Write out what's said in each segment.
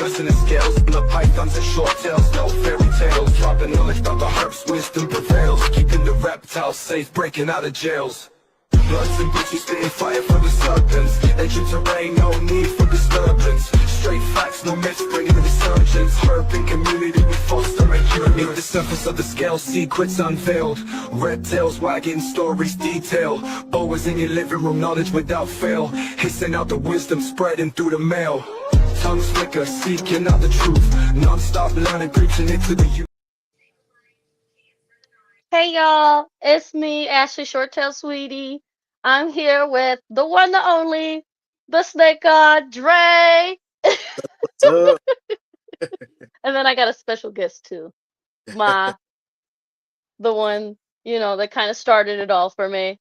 dressing in scales, blood pythons and shorttails, no fairy tales. Dropping knowledge about the herbs, wisdom prevails, keeping the reptiles safe, breaking out of jails. Bloods and bitches spitting fire for the serpents. Ancient terrain, no need for disturbance. Straight facts, no myths, bringing the resurgence. Herb and community, we foster and cure. Beneath the surface of the scale, secrets unveiled. Reptiles, wagging stories detail. Boas in your living room, knowledge without fail. Hissing out the wisdom, spreading through the mail. Tongues flicker, seeking out the truth. Non-stop learning, preaching it to the youth. Hey y'all, it's me, Ashley Shorttail Sweetie. I'm here with the one, the only, the Snake Gawd, Dre. What's up? And then I got a special guest too. Ma, the one, that kind of started it all for me.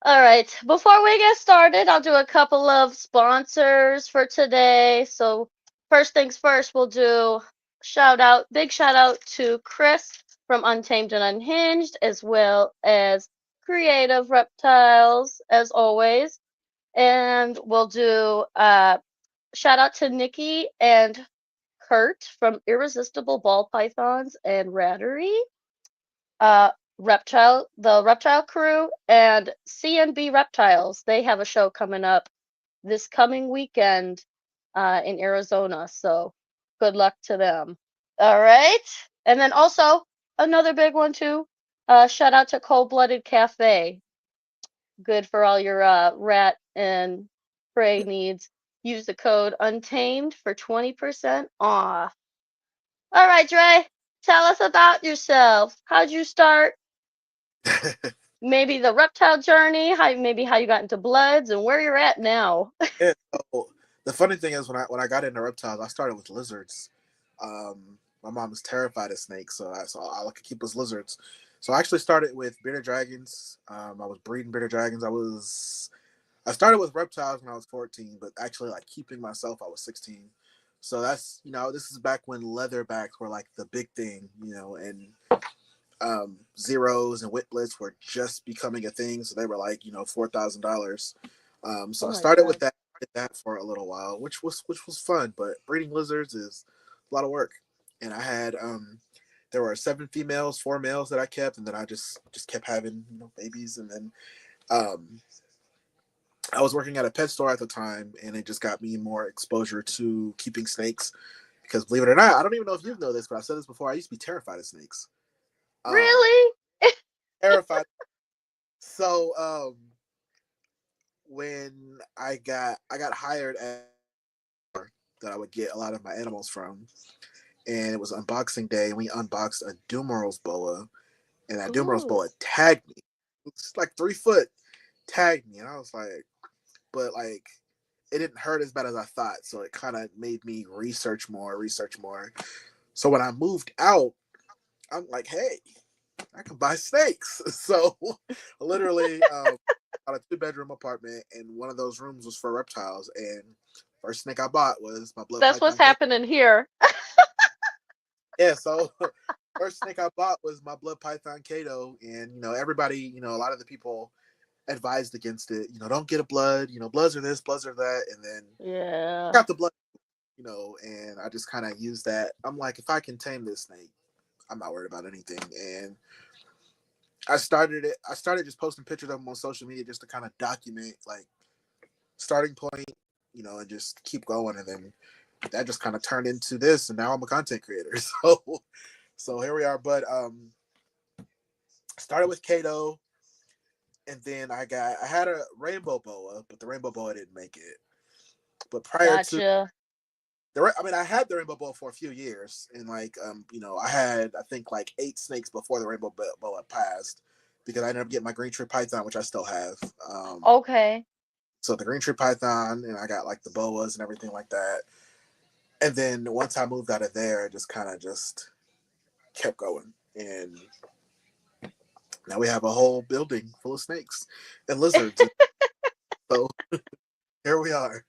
All right, before we get started, I'll do a couple of sponsors for today. So, first things first, we'll do big shout out to Chris from Untamed and Unhinged, as well as Creative Reptiles, as always. And we'll do shout out to Nikki and Kurt from Irresistible Ball Pythons and Rattery. The Reptile Crew, and CNB Reptiles. They have a show coming up this coming weekend in Arizona. So good luck to them. All right. And then also another big one too. Shout out to Cold Blooded Cafe. Good for all your rat and prey needs. Use the code Untamed for 20% off. All right, Dre. Tell us about yourself. How'd you start? Maybe the reptile journey, maybe how you got into Bloods and where you're at now. Yeah, so the funny thing is when I got into reptiles, I started with lizards. My mom was terrified of snakes, so all I could keep was lizards. So I actually started with bearded dragons. I was breeding bearded dragons. I started with reptiles when I was 14, but actually like keeping myself, I was 16. So that's this is back when leatherbacks were like the big thing, and zeros and whiplets were just becoming a thing, so they were like $4,000. So Oh I my started with God. that, did that for a little while, which was fun. But breeding lizards is a lot of work, and I had there were 7 females, 4 males that I kept, and then I just kept having babies, and then um, I was working at a pet store at the time, and it just got me more exposure to keeping snakes. Because believe it or not, I don't even know if you know this, but I said this before. I used to be terrified of snakes. Um, Really? Terrified. So when I got hired at that I would get a lot of my animals from, and it was unboxing day, and we unboxed a Dumeril's boa, and that Dumeril's Ooh. boa tagged me. It's like 3 foot, tagged me, and I was like, but like it didn't hurt as bad as I thought, so it kind of made me research more. So when I moved out, I'm like, hey, I can buy snakes. So literally, got a 2-bedroom apartment, and one of those rooms was for reptiles. And first snake I bought was my blood That's what's python cat. happening here. Yeah, so first snake I bought was my blood python Kato, and everybody, a lot of the people advised against it. Don't get a blood. Bloods are this, bloods are that, and then Yeah. got the blood. And I just kind of used that. I'm like, if I can tame this snake, I'm not worried about anything. And I started it. I started just posting pictures of them on social media just to kind of document like starting point, and just keep going. And then that just kind of turned into this, and now I'm a content creator. So here we are. But started with Kato, and then I had a rainbow boa, but the rainbow boa didn't make it. But prior to Gotcha. I had the rainbow boa for a few years, and like I had I think like 8 snakes before the rainbow boa passed, because I ended up getting my green tree python, which I still have. Okay. So the green tree python, and I got like the boas and everything like that. And then once I moved out of there, it just kind of just kept going, and now we have a whole building full of snakes and lizards. So here we are.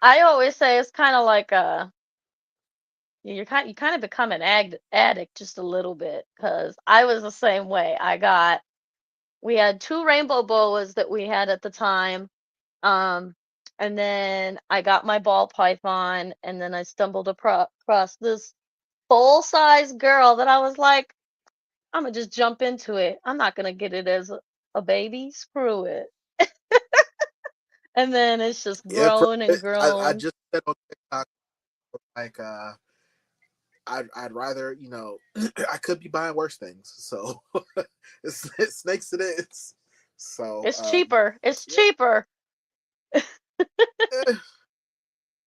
I always say it's kind of like you kind of become an addict just a little bit, because I was the same way. We had 2 rainbow boas that we had at the time. Um, And then I got my ball python, and then I stumbled across this full-size girl that I was like, I'm gonna just jump into it. I'm not gonna get it as a baby. Screw it. And then it's just Yeah, grown and I grown. just said on TikTok, like, I'd rather, I could be buying worse things. So it's snakes it is. So It's cheaper. It's yeah, cheaper. eh,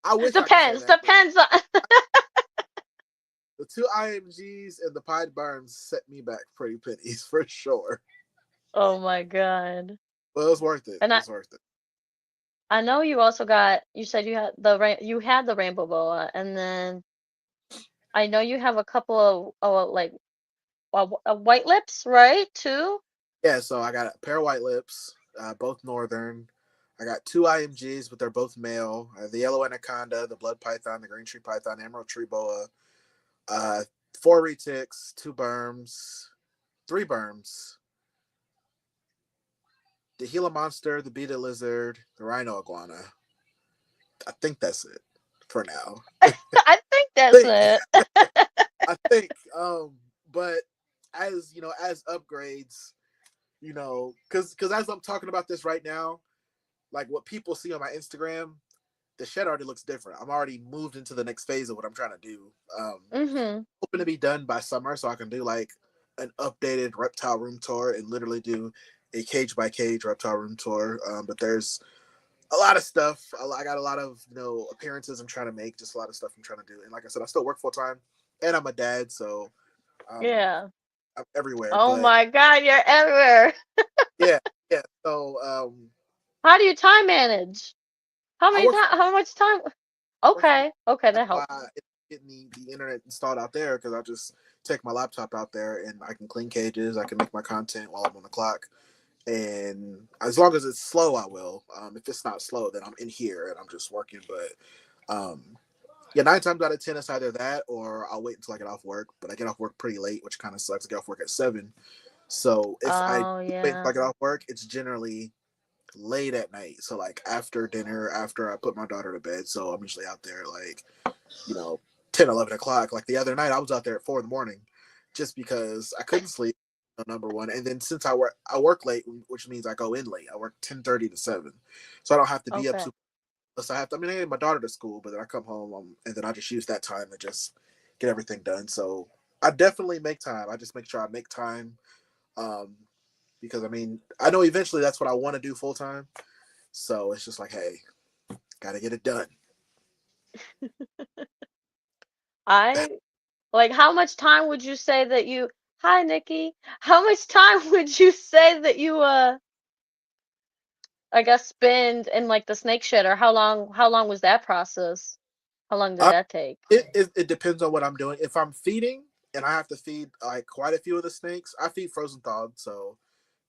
I wish I could say Depends. that, but Depends on. the two IMGs and the Pied Burns set me back pretty pennies for sure. Oh my God. But it was worth it. And It I was worth it. I know you also got. You said you had the you had the rainbow boa, and then I know you have a couple of like white lips, right? Too. Yeah, so I got a pair of white lips, both northern. I got two IMGs, but they're both male. The yellow anaconda, the blood python, the green tree python, emerald tree boa. Uh, four retics, two berms, three berms. The Gila monster, the beaded lizard, the rhino iguana. I think that's it for now. I think that's think it. I think. But as as upgrades, because as I'm talking about this right now, like what people see on my Instagram, the shed already looks different. I'm already moved into the next phase of what I'm trying to do. Mhm. Hoping to be done by summer so I can do like an updated reptile room tour and literally do a cage by cage reptile room tour. But there's a lot of stuff. I got a lot of appearances I'm trying to make, just a lot of stuff I'm trying to do. And like I said, I still work full time, and I'm a dad, so um, Yeah. I'm everywhere. Oh But my God, you're everywhere. yeah, yeah. So How do you time manage? How I many work time? How much time? work from Okay. Okay, that's that why helps. it's getting the internet installed out there because I just take my laptop out there and I can clean cages. I can make my content while I'm on the clock. And as long as it's slow, I will. If it's not slow, then I'm in here and I'm just working. But yeah, 9 times out of 10, it's either that or I'll wait until I get off work. But I get off work pretty late, which kind of sucks. I get off work at 7. So if I Oh wait until I yeah. get off work, it's generally late at night. So like after dinner, after I put my daughter to bed. So I'm usually out there like, you know, 10, 11 o'clock. Like the other night, I was out there at 4 in the morning just because I couldn't sleep. Number one, and then since I work late, which means I go in late. I work 10:30 to 7, so I don't have to be up Okay. super. So I have to. I mean, I get my daughter to school, but then I come home, and then I just use that time to just get everything done. So I definitely make time. I just make sure I make time, um, because I mean, I know eventually that's what I want to do full time. So it's just like, hey, gotta get it done. I like how much time would you say that you Hi Nikki. How much time would you say that you I guess spend in like the snake shed, or how long was that process? How long did Uh, that take? it depends on what I'm doing. If I'm feeding and I have to feed like quite a few of the snakes, I feed frozen thawed, so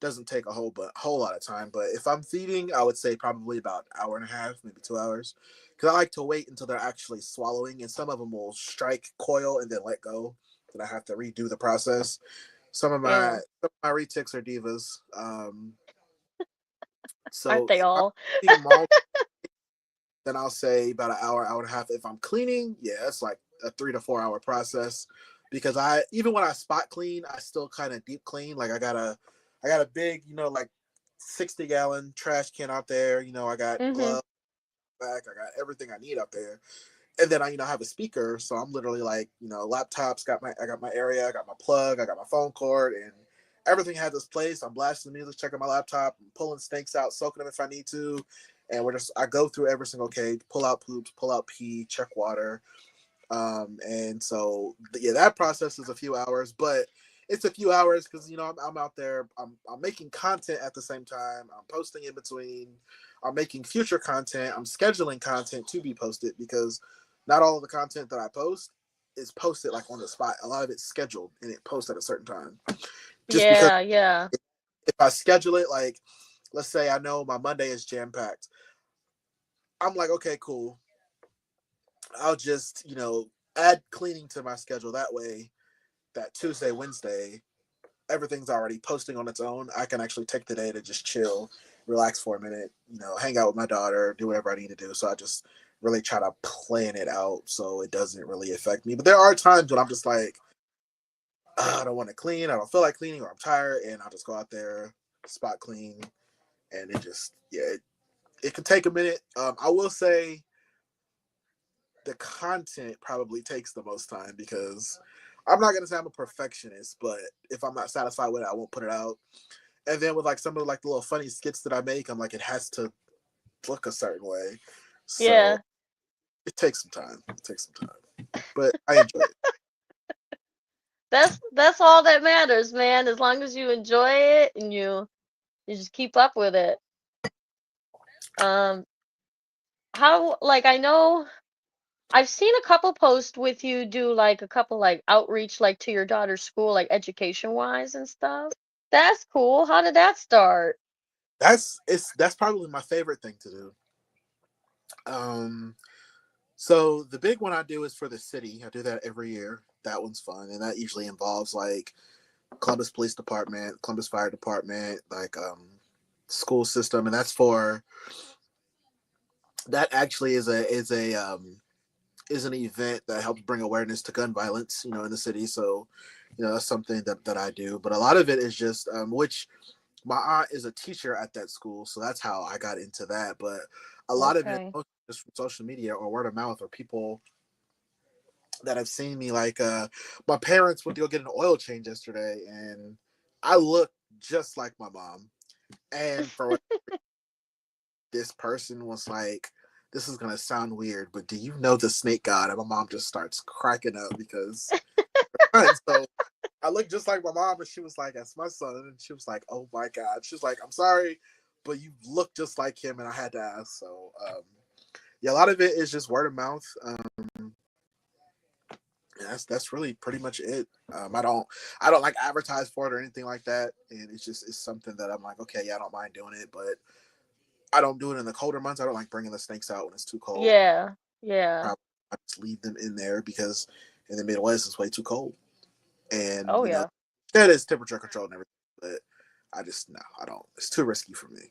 it doesn't take a whole lot of time. But if I'm feeding, I would say probably about an hour and a half, maybe 2 hours, because I like to wait until they're actually swallowing, and some of them will strike coil and then let go. Then I have to redo the process. Yeah. Some of my retics are divas. Aren't So they if I'm all? feeding them then I'll say about an hour, hour and a half. If I'm cleaning, yeah, it's like a 3 to 4 hour process because I even when I spot clean, I still kind of deep clean. Like I got a big, like 60-gallon trash can out there. I got Mhm. gloves back, I got everything I need out there. And then I have a speaker, so I'm literally like, laptops, I got my area, I got my plug, I got my phone cord, and everything has its place. I'm blasting the music, checking my laptop, I'm pulling snakes out, soaking them if I need to. And I go through every single cage, pull out poops, pull out pee, check water. And so yeah, that process is a few hours, but it's a few hours because I'm out there, I'm making content at the same time, I'm posting in between, I'm making future content, I'm scheduling content to be posted because not all of the content that I post is posted like on the spot. A lot of it's scheduled and it posts at a certain time. Just because Yeah, yeah. if I schedule it, like let's say I know my Monday is jam packed, I'm like, okay, cool. I'll just, add cleaning to my schedule. That way, that Tuesday, Wednesday, everything's already posting on its own. I can actually take the day to just chill relax for a minute, hang out with my daughter, do whatever I need to do. So I just really try to plan it out so it doesn't really affect me. But there are times when I'm just like, I don't want to clean, I don't feel like cleaning, or I'm tired, and I'll just go out there, spot clean, and it just, yeah, it could take a minute. I will say the content probably takes the most time because I'm not gonna say I'm a perfectionist, but if I'm not satisfied with it, I won't put it out. And then with like some of like the little funny skits that I make, I'm like, it has to look a certain way. So Yeah. it takes some time. But I enjoy it. That's all that matters, man. As long as you enjoy it and you just keep up with it. Um, how like I know I've seen a couple posts with you do like a couple like outreach like to your daughter's school, like education wise and stuff. That's cool. How did that start? That's probably my favorite thing to do. Um, so the big one I do is for the city. I do that every year. That one's fun, and that usually involves like Columbus Police Department, Columbus Fire Department, like school system, and that's for that actually is an event that helps bring awareness to gun violence, in the city. So, that's something that I do. But a lot of it is just which my aunt is a teacher at that school, so that's how I got into that. But a lot of it Okay. just from social media or word of mouth or people that have seen me. Like my parents went to go get an oil change yesterday, and I look just like my mom. And for what this person was like, this is gonna sound weird, but do you know the Snake God? And my mom just starts cracking up because so I look just like my mom, and she was like, "That's my son," and she was like, "Oh my God," she was like, "I'm sorry, but you look just like him," and I had to ask. So yeah, a lot of it is just word of mouth. That's really pretty much it. I don't like advertise for it or anything like that, and it's something that I'm like, okay, yeah, I don't mind doing it, but I don't do it in the colder months. I don't like bringing the snakes out when it's too cold. Yeah. Yeah. Probably I just leave them in there because in the Midwest it's way too cold, and Oh yeah. that is temperature controlled and everything. But I just no, I don't. It's too risky for me.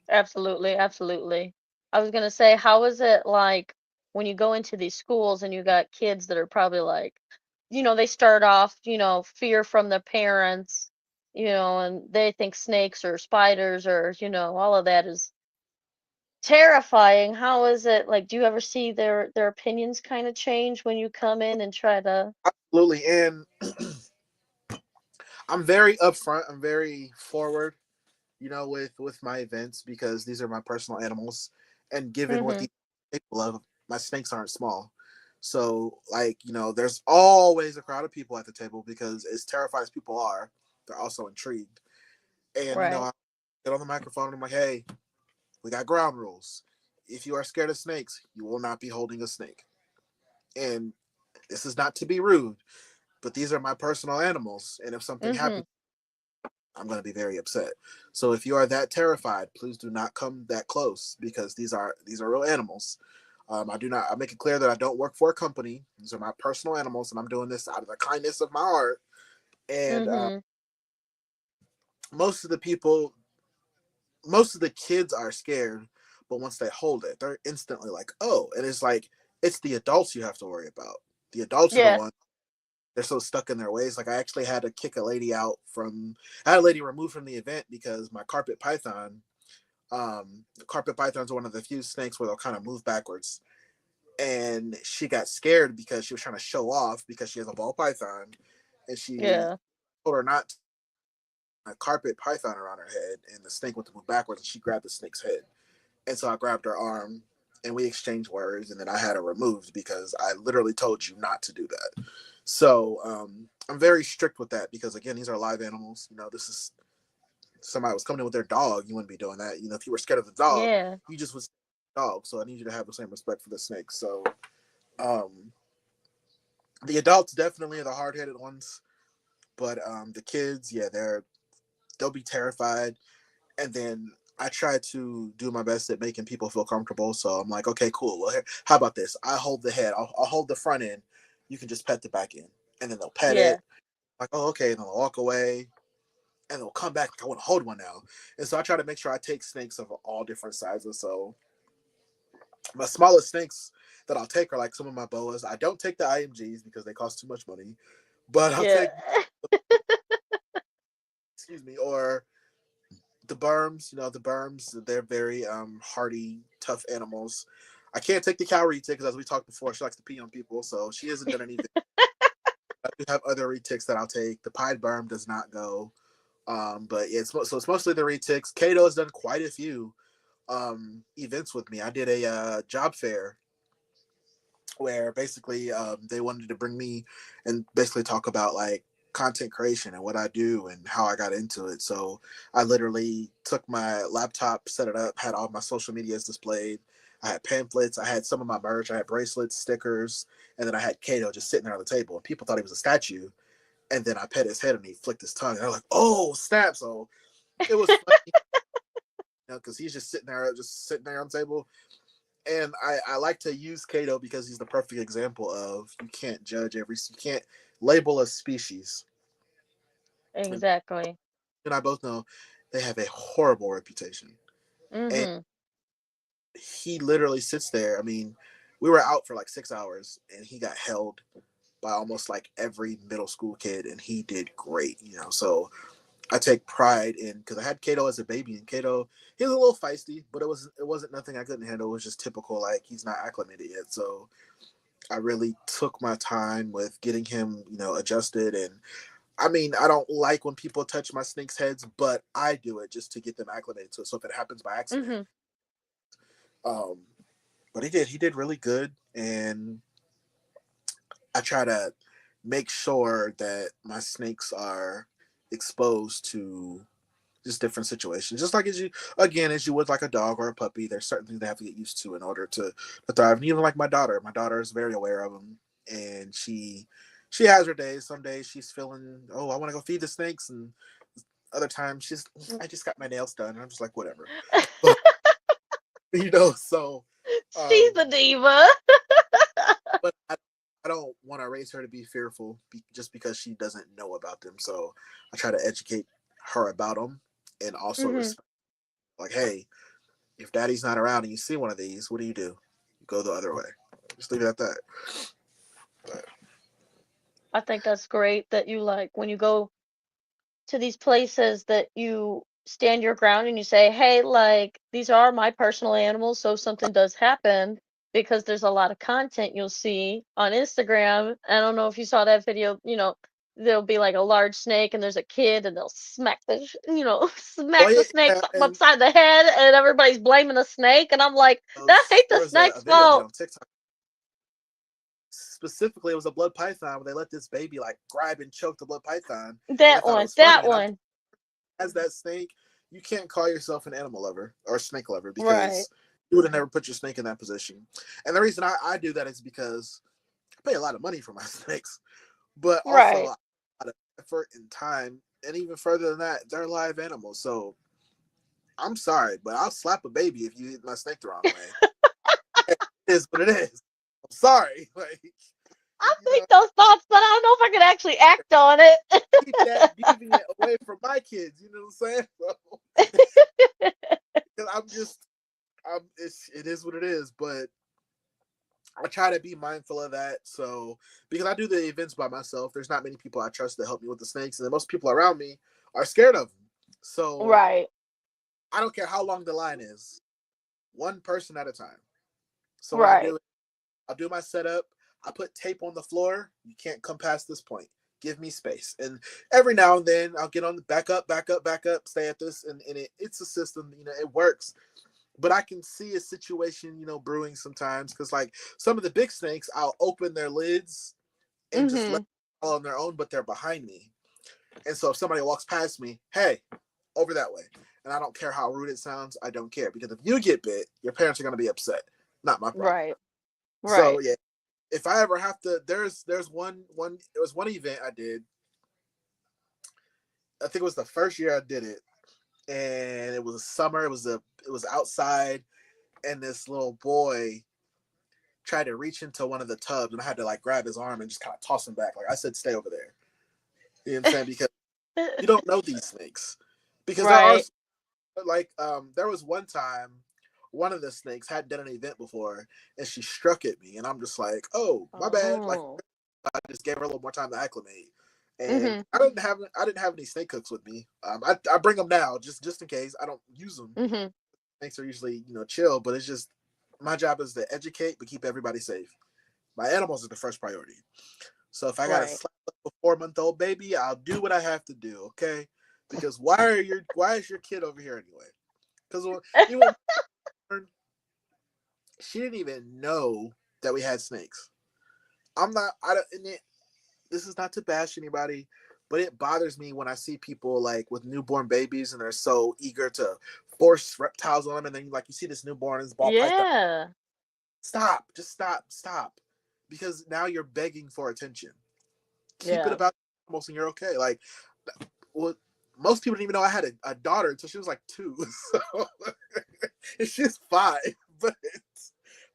Absolutely, absolutely. I was gonna say, how is it like when you go into these schools and you got kids that are probably like, they start off, fear from the parents, and they think snakes or spiders or, all of that is terrifying. How is it like, do you ever see their opinions kind of change when you come in and try to Absolutely, and I'm very upfront. I'm very forward, with my events because these are my personal animals, and given what Mhm. the people love, my snakes aren't small. So, like, there's always a crowd of people at the table because as terrified as people are, they're also intrigued. And, Right. I get on the microphone and I'm like, hey, we got ground rules. If you are scared of snakes, you will not be holding a snake. And this is not to be rude, but these are my personal animals. And if something happens, Mhm. I'm going to be very upset. So if you are that terrified, please do not come that close because these are real animals. I do not. I make it clear that I don't work for a company. These are my personal animals, and I'm doing this out of the kindness of my heart. And Mhm. most of the people, most of the kids are scared, but once they hold it, they're instantly like, "Oh!" And it's like it's the adults you have to worry about. The adults are the Yeah. ones they're so stuck in their ways. Like I actually had to kick a lady out from. I had a lady removed from the event because my carpet python. The carpet pythons are one of the few snakes where they'll kind of move backwards, and she got scared because she was trying to show off because she has a ball python, and she Yeah. told her not to, a carpet python around her head, and the snake went to move backwards, and she grabbed the snake's head, and so I grabbed her arm. And we exchanged words, and then I had her removed because I literally told you not to do that. So I'm very strict with that because again, these are live animals. This is somebody was coming in with their dog. You wouldn't be doing that. If you were scared of the dog, Yeah. you just was dog. So I need you to have the same respect for the snake. So um, the adults definitely are the hard headed ones, but the kids, yeah, they'll be terrified. And then I try to do my best at making people feel comfortable. So I'm like, okay, cool. Well, here, how about this? I hold the head. I'll hold the front end. You can just pet the back end, and then they'll pet Yeah. it. Like, oh, okay. And they'll walk away. and they'll come back like, I want to hold one now. And so I try to make sure I take snakes of all different sizes. So my smallest snakes that I'll take are like some of my boas. I don't take the IMGs because they cost too much money, but I'll Yeah. take, excuse me, or the berms. You know, the berms, they're very hardy, tough animals. I can't take the cow retic because, as we talked before, she likes to pee on people, so she hasn't done anything. I do have other retics that I'll take. The pied berm does not go. But yeah, it's mostly the retics. Kato has done quite a few events with me. I did a job fair where basically they wanted to bring me and basically talk about like content creation and what I do and how I got into it. So I literally took my laptop, set it up, had all my social medias displayed. I had pamphlets, I had some of my merch, I had bracelets, stickers, and then I had Kato just sitting there on the table. And people thought he was a statue. And then I pet his head and he flicked his tongue. And they're like, "Oh, snap!" So it was funny, because he's just sitting there on the table. And I like to use Kato because he's the perfect example of you can't label a species. Exactly. And I both know they have a horrible reputation. And Mhm. he literally sits there. I mean, we were out for like 6 hours and he got held by almost like every middle school kid and he did great, So I take pride in, because I had Kato as a baby, and Kato, he was a little feisty, but it wasn't nothing I couldn't handle. It was just typical, like he's not acclimated yet. So I really took my time with getting him, adjusted. And I mean, I don't like when people touch my snake's heads, but I do it just to get them acclimated to it. So if it happens by accident, Mhm. um, but he did really good, and I try to make sure that my snakes are exposed to just different situations. Just like as you would like a dog or a puppy, there's certain things they have to get used to in order to thrive. And even like my daughter is very aware of them, and she has her days. Some days she's feeling, oh, I want to go feed the snakes, and other times I just got my nails done, and I'm just like, whatever. But so She's um, the diva. but I don't want to raise her to be fearful just because she doesn't know about them. So I try to educate her about them and also Mhm. respect. Like, hey, if daddy's not around and you see one of these, what do? You go the other way. Just leave it at that. But, I think that's great that you like when you go to these places that you stand your ground and you say, "Hey, like these are my personal animals, so if something does happen." Because there's a lot of content you'll see on Instagram. I don't know if you saw that video, there'll be like a large snake and there's a kid and they'll smack oh smack the yeah, snake yeah, and upside the head and everybody's blaming the snake and I'm like, that ain't there the was a snake's video I did fault. on TikTok. Specifically, it was a blood python where they let this baby like grab and choke the blood python, and they That thought it one, was funny. that And I, one. as that snake, you can't call yourself an animal lover or snake lover Right, because you would have never put your snake in that position. And the reason I do that is because I pay a lot of money for my snakes, but also a right. lot of effort and time. And even further than that, they're live animals. So I'm sorry, but I'll slap a baby if you hit my snake the wrong way. It is what it is. I'm sorry. Like, I you think know, those thoughts, but I don't know if I could actually act on keep that deviant away from my kids. You know what I'm saying? it. So, it is what it is. But I try to be mindful of that. So, because I do the events by myself, there's not many people I trust to help me with the snakes. And then most people around me are scared of them. So, Right, I don't care how long the line is, one person at a time. So, when I do right. it, I'll do my setup. I put tape on the floor. You can't come past this point. Give me space. And every now and then I'll get on the back up, back up, back up, stay at this. And it's a system, it works. But I can see a situation, brewing sometimes because, like, some of the big snakes, I'll open their lids and just let Mhm. them fall on their own, but they're behind me. And so if somebody walks past me, hey, over that way. And I don't care how rude it sounds. I don't care because if you get bit, your parents are going to be upset. Not my problem. Right, So right. yeah, if I ever have to, there's one there was one event I did. I think it was the first year I did it, and it was summer. It was outside, and this little boy tried to reach into one of the tubs, and I had to like grab his arm and just kind of toss him back. Like I said, stay over there. You know what I'm saying? Because You don't know these snakes because there are Right. like there was one time one of the snakes had done an event before and she struck at me and I'm just like, oh my bad. Like Oh. I just gave her a little more time to acclimate. And Mhm. I didn't have any snake hooks with me. I bring them now just in case. I don't use them. Mhm. Snakes are usually chill, but it's just my job is to educate but keep everybody safe. My animals are the first priority. So if I gotta Right. slap up a 4-month-old baby, I'll do what I have to do. Okay, because why is your kid over here anyway? Because even she didn't even know that we had snakes. I'm not. I don't. And this is not to bash anybody, but it bothers me when I see people like with newborn babies and they're so eager to force reptiles on them, and then like you see this newborn and this ball python. Yeah. Stop! Just stop! Because now you're begging for attention. Keep it Yeah. about almost, and you're okay. Like, well, most people didn't even know I had a daughter until she was like 2, so and she's 5. But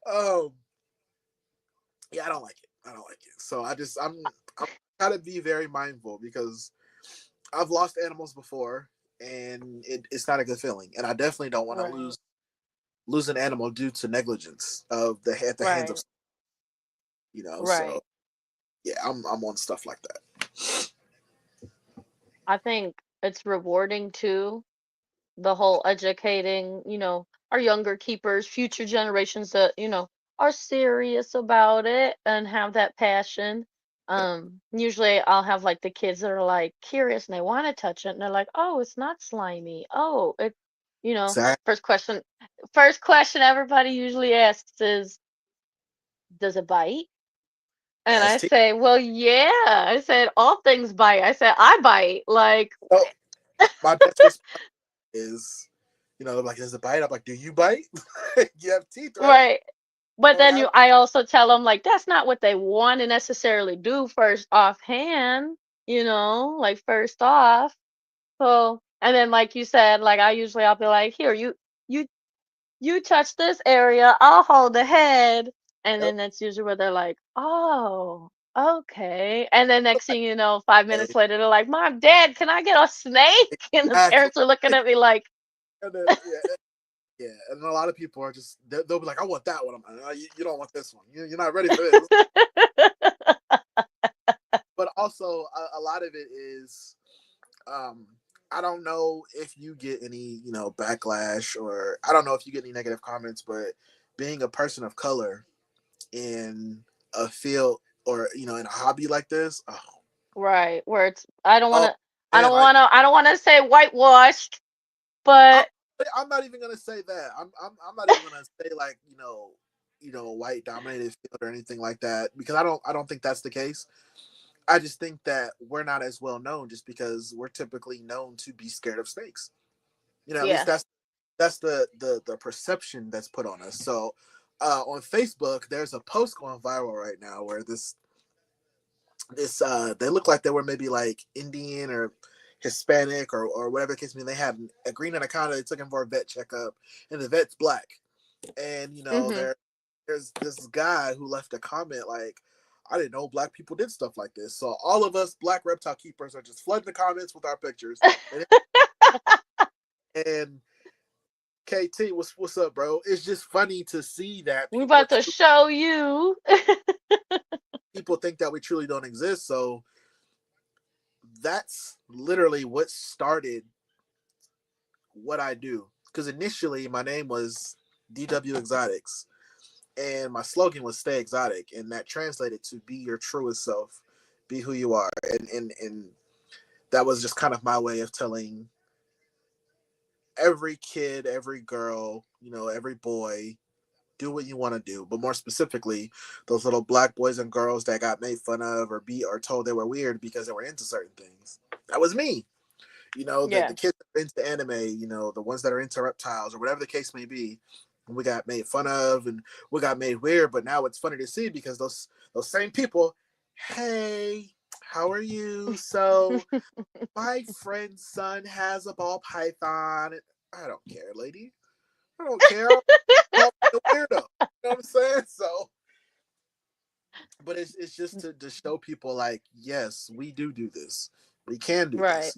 um, yeah, I don't like it. I don't like it. So I'm trying to be very mindful because I've lost animals before, and it's not a good feeling. And I definitely don't want to Right. lose an animal due to negligence of the at the hands of Right. So Right. yeah, I'm on stuff like that. I think it's rewarding too, the whole educating, our younger keepers, future generations that, are serious about it and have that passion. Yeah, Usually I'll have like the kids that are like curious and they want to touch it and they're like, "Oh, it's not slimy. Oh, it, you know, exactly. first question, first question everybody usually asks is, does it bite?" And I ST. say, "Well, yeah." I said, "All things bite." I said, "I bite." Like, So my best response is, they're like, "Does it bite?" I'm like, "Do you bite? You have teeth, right?" right. But So then I, I also tell them like that's not what they want to necessarily do first offhand, like first off. So, and then like you said, like I'll be like, here, you you touch this area, I'll hold the head, and yep. then that's usually where they're like, oh, okay. And then next thing you know, 5 minutes later, they're like, Mom, Dad, can I get a snake? And the Exactly. parents are looking at me like, And then, yeah, and a lot of people are just they'll be like, "I want that one." I'm like, "No, you don't want this one. You're not ready for this." But also, a lot of it is, um, I don't know if you get any, backlash, or I don't know if you get any negative comments, but being a person of color in a field, or in a hobby like this, right, where it's I don't want oh to I man, don't like want to I don't want to say whitewashed, I'm, but I'm not even gonna say that. I'm not even gonna say like white dominated field or anything like that, because I don't think that's the case. I just think that we're not as well known just because we're typically known to be scared of snakes. At least yeah. that's the perception that's put on us. So on Facebook, there's a post going viral right now where this they look like they were maybe like Indian or Hispanic or whatever the case may be. They had a green anaconda. They took him for a vet checkup, and the vet's black. And Mhm. there's this guy who left a comment like, "I didn't know black people did stuff like this." So all of us black reptile keepers are just flooding the comments with our pictures. And KT, what's up, bro? It's just funny to see that We about to show you. people think that we truly don't exist. So that's literally what started what I do. Because initially my name was DW Exotics, and my slogan was "Stay Exotic," and that translated to "Be your truest self, be who you are." And that was just kind of my way of telling every kid, every girl, every boy, do what you want to do. But more specifically, those little black boys and girls that got made fun of or beat or told they were weird because they were into certain things. That was me. The Yeah. kids that are into anime, the ones that are into reptiles or whatever the case may be, we got made fun of and we got made weird. But now it's funny to see because those same people, hey, how are you? So my friend's son has a ball python. I don't care, lady. I don't care. Call me a weirdo. You know what I'm saying? So, but it's just to show people like, yes, we do this. We can do Right. this.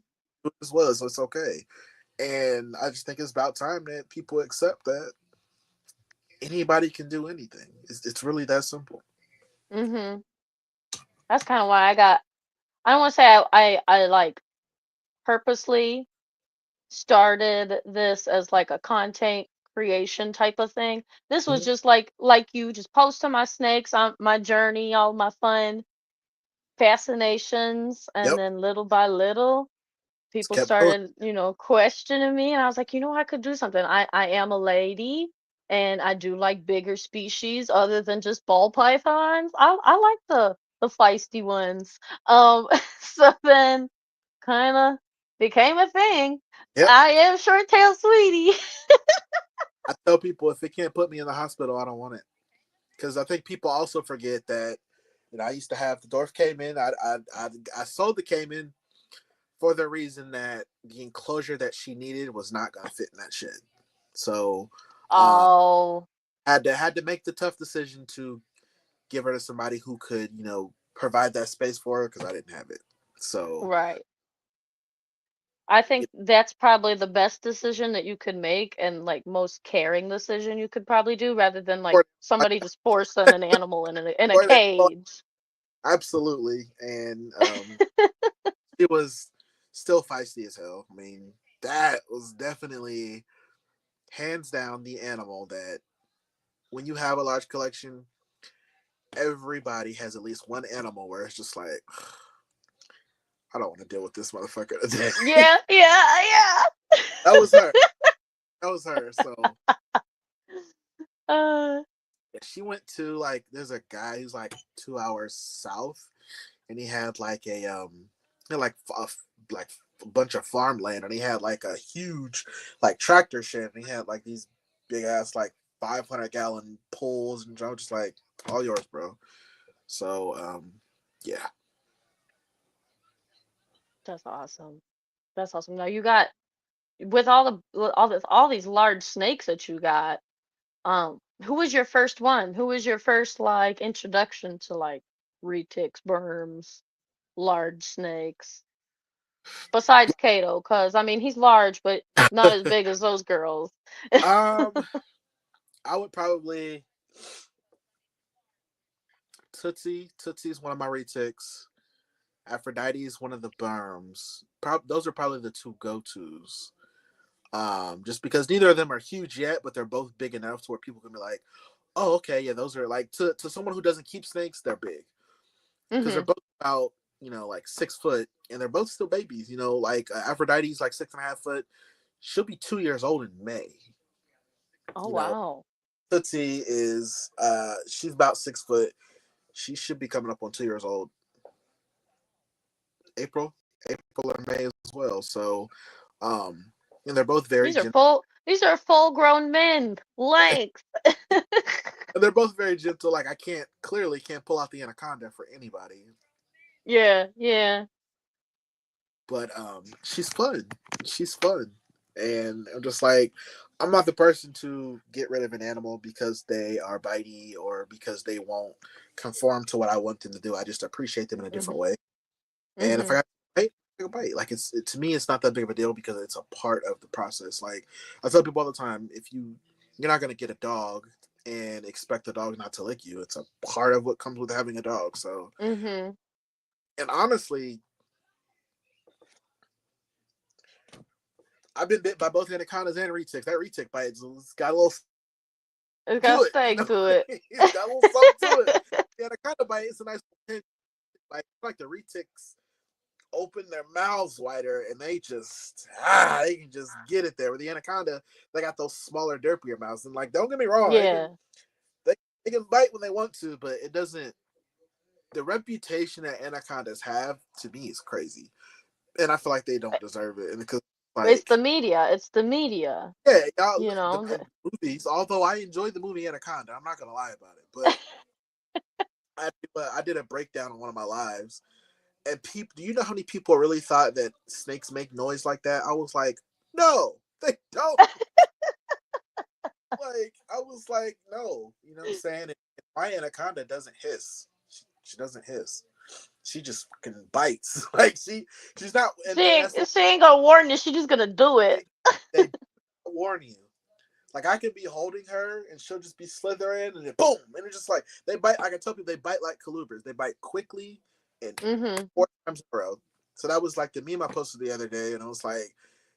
as well, so it's okay. And I just think it's about time that people accept that anybody can do anything. It's really that simple. Mm-hmm. That's kind of why I don't want to say I like purposely started this as like a content creation type of thing. This was Mhm. just like you just posting my snakes on my journey, all my fun fascinations, and Yep, then little by little just people kept going. started, questioning me, and I was like, I could do something. I am a lady, and I do like bigger species other than just ball pythons. I like the feisty ones. So then kind of became a thing. Yep. I am Shorttail Sweetie. I tell people if it can't put me in the hospital, I don't want it. Because I think people also forget that I used to have the dwarf caiman. I sold the caiman for the reason that the enclosure that she needed was not going to fit in that shed. So uh, Oh, had to make the tough decision to give her to somebody who could provide that space for her because I didn't have it. So right. I yeah, think that's probably the best decision that you could make, and like most caring decision you could probably do, rather than like or, somebody just forcing an animal in a or that, cage. absolutely. And it was still feisty as hell. I mean, that was definitely hands down the animal that when you have a large collection, everybody has at least one animal where it's just like, I don't want to deal with this motherfucker today. Yeah, yeah, That was her. That was her. So yeah. she went to like, there's a guy who's like 2 hours south, and he had like he had like like a bunch of farmland, and he had like a huge like tractor shed, and he had like these big ass like 500-gallon pulls, and I was just like, all yours, bro. So yeah. That's awesome. That's awesome. Now you got, with all these large snakes that you got. Who was your first one? Who was your first like introduction to like retics, worms, large snakes? Besides Kato, cause I mean he's large, but not as big as those girls. um I would probably Tootsie is one of my retics. Aphrodite is one of the berms. Those are probably the two go-tos. Just because neither of them are huge yet, but they're both big enough to where people can be like, "Oh, okay, yeah, those are like to someone who doesn't keep snakes, they're big because they're Hmm. both about like 6 foot, and they're both still babies. Like Aphrodite's like 6.5 foot. She'll be 2 years old in May. Oh You know, wow. Tootsie is she's about 6 foot. She should be coming up on 2 years old April, April or May as well. So, and they're both very gentle. These are full grown men. Length. They're both very gentle. Like I can't pull out the anaconda for anybody, Yeah, yeah. but she's fun. She's fun, and I'm just like, I'm not the person to get rid of an animal because they are bitey or because they won't conform to what I want them to do. I just appreciate them in a different Mhm. way. And if I Mhm. got to bite, I bite. Like to me, it's not that big of a deal because it's a part of the process. Like I tell people all the time, if you're not gonna get a dog and expect the dog not to lick you. It's a part of what comes with having a dog. So, Mhm. and honestly, I've been bit by both anacondas and retics. That retic bite, it's got a little It's to got it. steak to it. It's got a little something to it. The anaconda bite, it's a nice pinch. Like the retics open their mouths wider and they can just get it there. With the anaconda, they got those smaller, derpier mouths. And like, don't get me wrong, Yeah. they, they can bite when they want to, but it doesn't. The reputation that anacondas have to me is crazy, and I feel like they don't deserve it. And because It's the like, media. It's the media. yeah, y'all, You know. and movies. Although I enjoyed the movie Anaconda, I'm not gonna lie about it, but I did a breakdown on one of my lives, and people, do you know how many people really thought that snakes make noise like that? I was like, no, they don't. Like, I was like, no, you know what I'm saying? And my anaconda doesn't hiss. She doesn't hiss. she just fucking bites. Like she's not, and that's She ain't gonna warn you. She just gonna do it. they warn you. Like I could be holding her and she'll just be slithering and then boom, and it's just like they bite. I can tell people they bite like colubrids. They bite quickly and Mm-hmm. 4 times in a row. So that was like the meme I posted the other day, and it was like,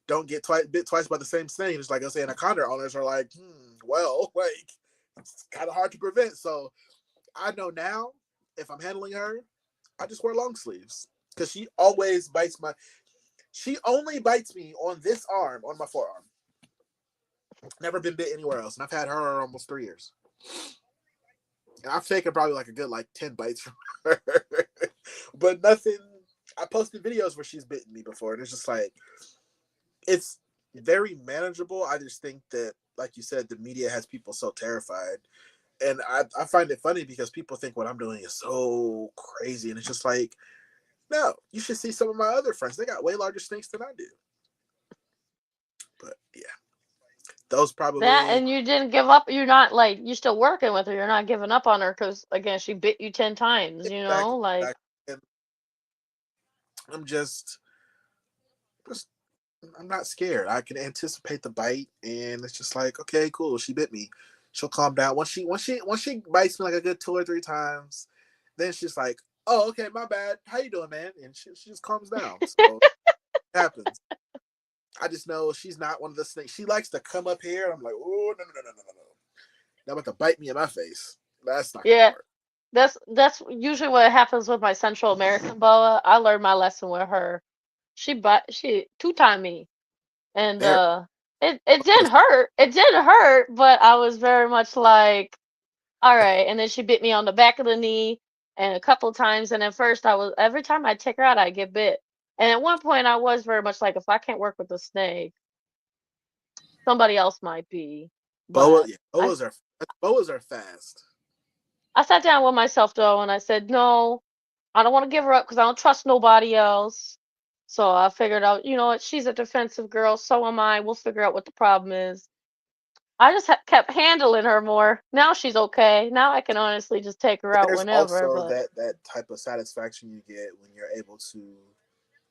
don't get bit twice by the same snake. It's like I say, anaconda owners are like, well, like it's kind of hard to prevent. So I know now if I'm handling her, I just wear long sleeves because she always bites my. She only bites me on this arm, on my forearm. Never been bit anywhere else, and I've had her almost 3 years. And I've taken probably like a good 10 bites from her, but nothing. I posted videos where she's bitten me before, and it's just like it's very manageable. I just think that, like you said, the media has people so terrified, and I find it funny because people think what I'm doing is so crazy, and it's just like, no, you should see some of my other friends. They got way larger snakes than I do. But yeah, those That, probably. and you didn't give up. You're not like, you're still working with her. You're not giving up on her because, again, she bit you 10 times, you know? Exactly. Like, And I'm just I'm not scared. I can anticipate the bite, and it's just like, okay, cool. She bit me. She'll calm down. Once she bites me like a good 2 or 3 times, then she's like, oh, okay, my bad. How you doing, man? And she just calms down. So it happens. I just know she's not one of the snakes. She likes to come up here, and I'm like, oh, no, no, no, no, no, no, no. Now about to bite me in my face. That's not gonna yeah, work. that's usually what happens with my Central American boa. I learned my lesson with her. She two-timed me, and There. it didn't hurt. It didn't hurt, but I was very much like, all right. And then she bit me on the back of the knee and a couple times. And at first, every time I take her out, I get bit. And at one point, I was very much like, if I can't work with the snake, somebody else might be. Boa, But yeah, boas are fast. I sat down with myself though, and I said, no, I don't want to give her up because I don't trust nobody else. So I figured out, you know what? She's a defensive girl. So am I. We'll figure out what the problem is. I just kept handling her more. Now she's okay. Now I can honestly just take her out There's whenever. also But that type of satisfaction you get when you're able to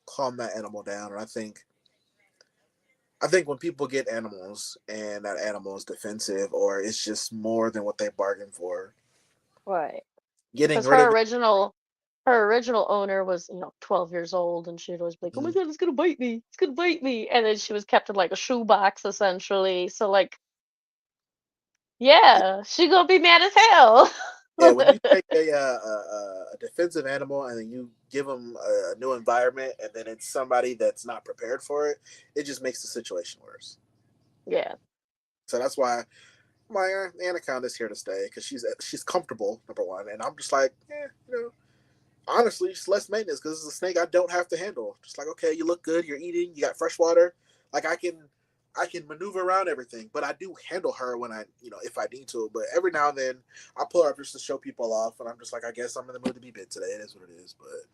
calm that animal down. And I think when people get animals and that animal is defensive or it's just more than what they bargained for, right. getting Because rid of it. her original owner was, 12 years old, and she'd always be like, "Oh my Mm. God, it's gonna bite me! It's gonna bite me!" And then she was kept in like a shoebox essentially. So like, Yeah, yeah, she gonna be mad as hell. yeah, when you take a defensive animal and then you give them a new environment and then it's somebody that's not prepared for it, it just makes the situation worse. Yeah, So that's why my anaconda's here to stay because she's comfortable, number one, and I'm just like, honestly, it's less maintenance because it's a snake I don't have to handle. Just like, okay, you look good, you're eating, you got fresh water. Like I can maneuver around everything, but I do handle her when if I need to. But every now and then I pull her up just to show people off, and I'm just like, I guess I'm in the mood to be bit today. It is what it is. But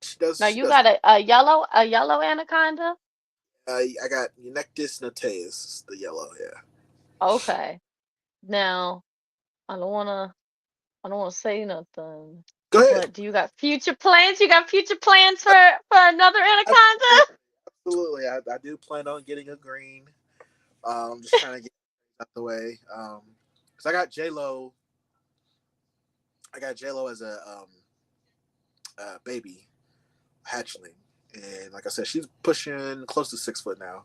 she does. now She you does. got a yellow anaconda. I got Eunectis notaeus, the yellow. Yeah. Okay, now I don't wanna I don't wanna say nothing, Go ahead. but do you got future plans? You got future plans for another anaconda? Absolutely. I do plan on getting a green. Just trying to get out the way. Cause I got J Lo as a baby hatchling, and like I said, she's pushing close to 6 foot now.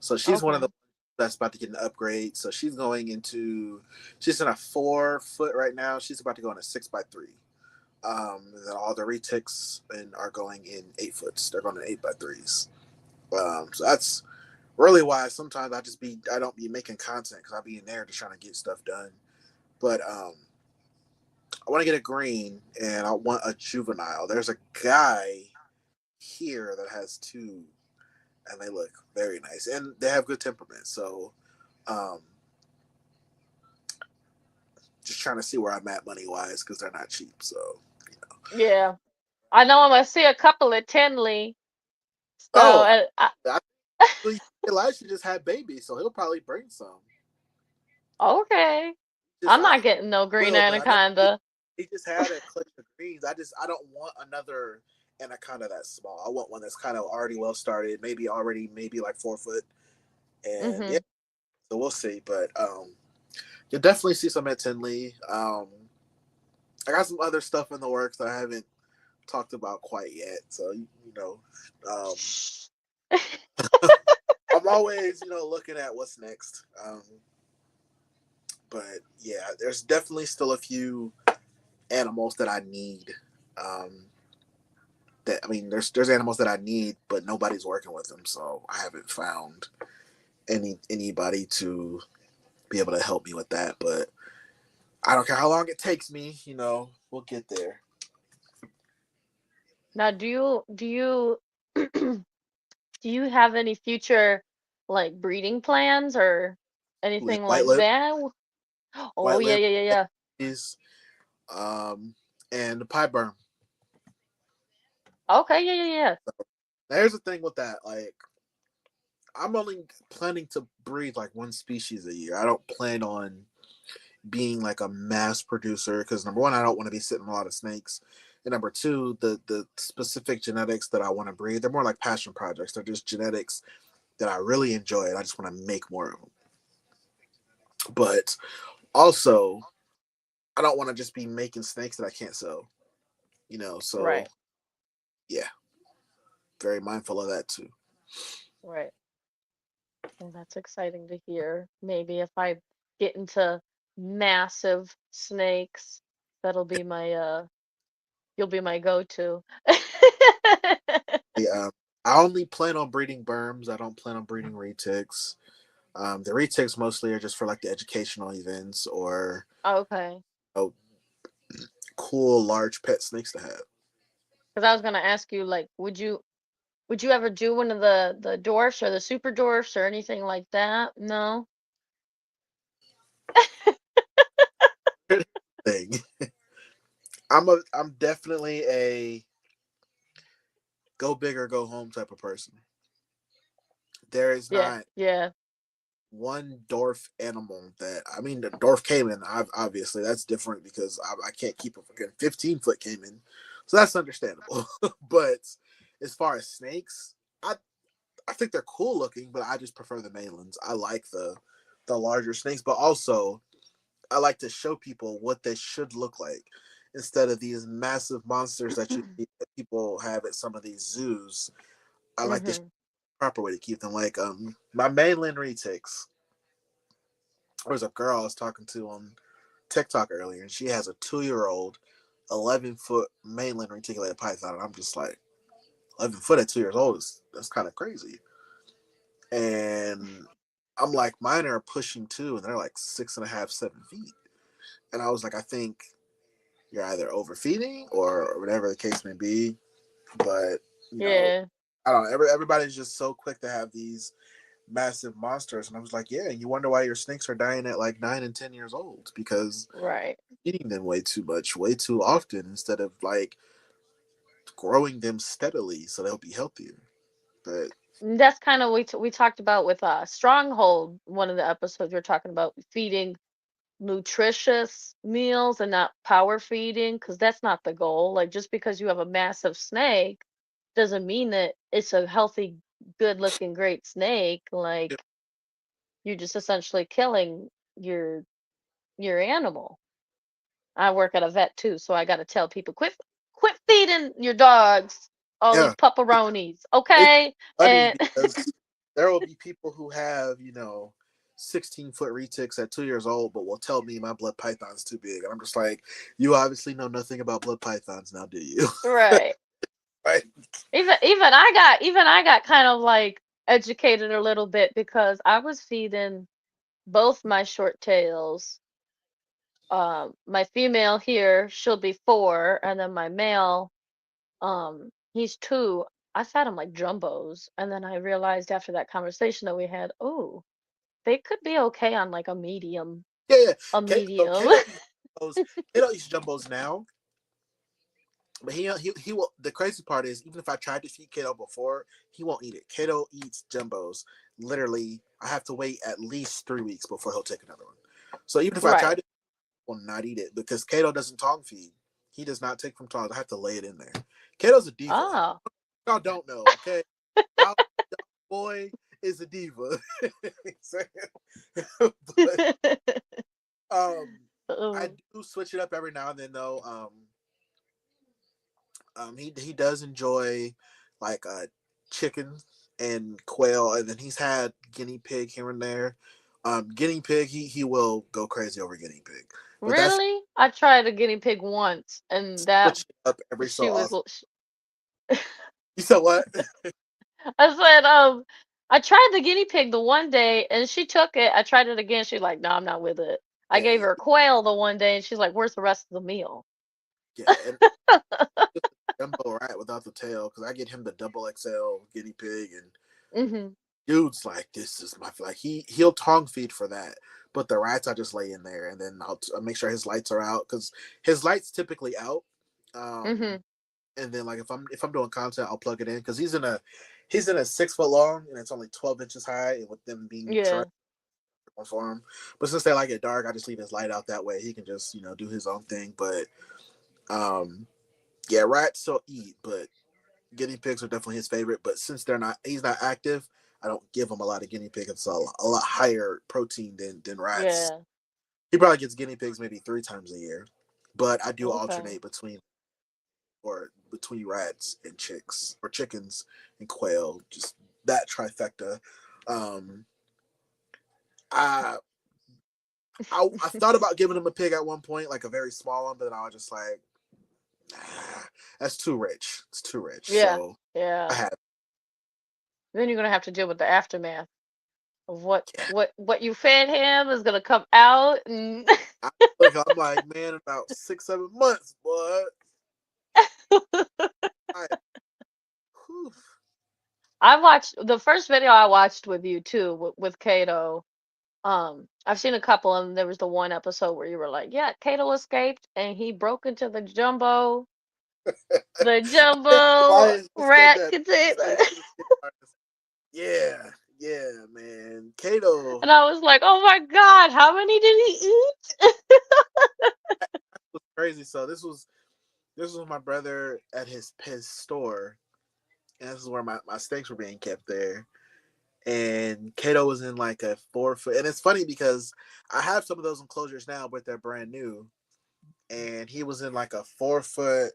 So she's one of the Okay. that's about to get an upgrade. So she's in a 4 foot right now. She's about to go in a 6x3. And then all the retics are going in 8 foots. They're going in 8x3s. So that's really why sometimes I don't be making content because I'll be in there just trying to get stuff done. But I want to get a green and I want a juvenile. There's a guy here that has two, and they look very nice and they have good temperament. So, um, just trying to see where I'm at money wise because they're not cheap. So, you know. Yeah. I know I'm gonna see a couple at Tinley. So Oh, I think Elijah just had babies, so he'll probably bring some. okay. Just I'm not getting no green will, but I know anaconda. he just had a collection of greens. I don't want another anaconda that small. I want one that's kind of already well started, maybe like 4 foot. And yeah, Mm-hmm. so we'll see. But you'll definitely see some at Tinley. I got some other stuff in the works that I haven't talked about quite yet. So you know, um, I'm always looking at what's next. But yeah, there's definitely still a few animals that I need. Um, there's animals that I need, but nobody's working with them, so I haven't found anybody to be able to help me with that. But I don't care how long it takes me. We'll get there. Now, do you have any future like breeding plans or We have anything like that? Oh white yeah, lip yeah, yeah, yeah. is and the pie burn. Okay, yeah, yeah, yeah. There's the thing with that. Like, I'm only planning to breed like one species a year. I don't plan on being like a mass producer because number one, I don't want to be sitting on a lot of snakes. And number two, the specific genetics that I want to breed, they're more like passion projects. They're just genetics that I really enjoy and I just want to make more of them. But also, I don't want to just be making snakes that I can't sell. So Right, yeah, very mindful of that too. right. Well, that's exciting to hear. Maybe if I get into massive snakes, that'll be my you'll be my go-to. Yeah, I only plan on breeding berms. I don't plan on breeding retics. The retics mostly are just for like the educational events or Okay. oh, cool large pet snakes to have. Because I was gonna ask you, like, would you ever do one of the dwarfs or the super dwarfs or anything like that? No? Thing. I'm definitely a go big or go home type of person. There is Yeah, not yeah. one dwarf animal that the dwarf caiman. Obviously, that's different because I can't keep a fucking 15-foot caiman, so that's understandable. But as far as snakes, I I think they're cool looking, but I just prefer the mainlands. I like the larger snakes, but also I like to show people what they should look like instead of these massive monsters that you see that people have at some of these zoos. I like the Mm-hmm. proper way to keep them. Like my mainland retics. There was a girl I was talking to on TikTok earlier, and she has a 2-year-old, 11-foot mainland reticulated python, and I'm just like, 11 foot at 2 years old that's kind of crazy. And I'm like, mine are pushing 2, and they're like 6.5, 7 feet. And I was like, I think you're either overfeeding or whatever the case may be. But you know, Yeah, I don't know. Everybody's just so quick to have these massive monsters, and I was like, yeah. And you wonder why your snakes are dying at like 9 and 10 years old because right. eating them way too much, way too often, instead of like growing them steadily so they'll be healthier. But That's kind of we talked about with Stronghold, one of the episodes we are talking about feeding nutritious meals and not power feeding, because that's not the goal. Like just because you have a massive snake doesn't mean that it's a healthy, good looking, great snake. yeah, Like you're just essentially killing your your animal. I work at a vet too, so I gotta tell people quit feeding your dogs all these yeah. pepperonis, It's okay? funny And because there will be people who have 16-foot retics at 2 years old, but will tell me my blood python's too big, and I'm just like, you obviously know nothing about blood pythons, now do you? right. Right? Even I got kind of like educated a little bit because I was feeding both my short tails. My female here, she'll be 4, and then my male, he's 2. I fed him like jumbos, and then I realized after that conversation that we had, oh, they could be okay on like Yeah, yeah. a Kato, medium. Kato eats jumbos. Kato eats jumbos now, but he will. The crazy part is, even if I tried to feed Kato before, he won't eat it. Kato eats jumbos. Literally, I have to wait at least 3 weeks before he'll take another one. So even if I Right. tried to will not eat it because Kato doesn't tongue feed. He does not take from tongs. I have to lay it in there. Kato's a diva. Oh. Y'all don't know, okay? Our boy is a diva. But I do switch it up every now and then though. He does enjoy like chicken and quail, and then he's had guinea pig here and there. Guinea pig, he will go crazy over guinea pig. But that's Really? I tried a guinea pig once, and that switch it up every so she was. often. You said what? I said, I tried the guinea pig the one day, and she took it. I tried it again. She's like, no, I'm not with it. I gave Yeah, her quail the one day, and she's like, where's the rest of the meal? yeah. And jumbo rat without the tail, because I get him the double XL guinea pig, and Mm-hmm. dude's like, this is my like he'll tongue feed for that. But the rats I just lay in there, and then I'll make sure his lights are out because his lights typically out. Mm-hmm. And then like if I'm doing content, I'll plug it in because he's in a 6 foot long and it's only 12 inches high, and with them being Yeah. for him. But since they like it dark, I just leave his light out that way. He can just do his own thing. But yeah, rats will eat, but guinea pigs are definitely his favorite. But since he's not active, I don't give him a lot of guinea pigs. It's a lot higher protein than rats. Yeah. He probably gets guinea pigs maybe 3 times a year. But I do Okay. alternate between rats and chickens and quail. Just that trifecta. I I thought about giving him a pig at one point, like a very small one, but then I was just like, nah, that's too rich. It's too rich. Yeah. So Yeah. I had Then you're gonna have to deal with the aftermath of what yeah. what you fed him is gonna come out, and I'm like, man, about 6-7 months, boy. I, whew. I watched the first video I watched with you too, with Kato. I've seen a couple, and there was the one episode where you were like, "Yeah, Kato escaped, and he broke into the jumbo Lions just said rat that. He said container," he was a skip artist. Yeah, yeah, man. Kato and I was like, "Oh my God, how many did he eat?" was crazy. So this was my brother at his store, and this is where my steaks were being kept there. And Kato was in like a 4 foot, and it's funny because I have some of those enclosures now, but they're brand new. And he was in like a 4 foot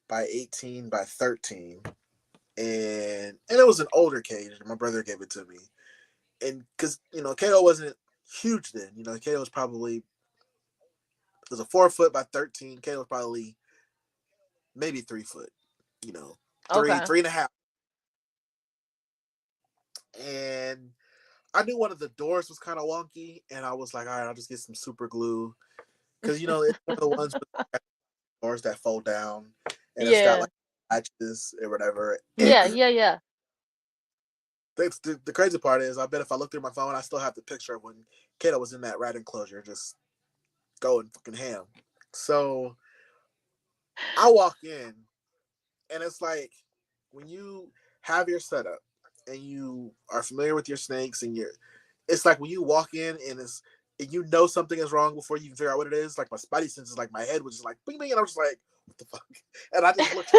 by 18 by 13, and it was an older cage. My brother gave it to me, and because Kato wasn't huge then. Kato was probably it was a 4 foot by 13. Kato was probably maybe 3 foot. Okay. 3.5. And I knew one of the doors was kind of wonky, and I was like, all right, I'll just get some super glue because it's one of the ones with doors that fold down, and it's got Yeah. like latches or whatever. Yeah. Yeah. Yeah. The crazy part is, I bet if I look through my phone, I still have the picture of when Kato was in that rat enclosure, just going fucking ham. So I walk in, and it's like when you have your setup and you are familiar with your snakes, and it's like when you walk in and something is wrong before you can figure out what it is. Like my spidey senses, like my head was just like bing bing, and I was just like, what the fuck? And I just looked,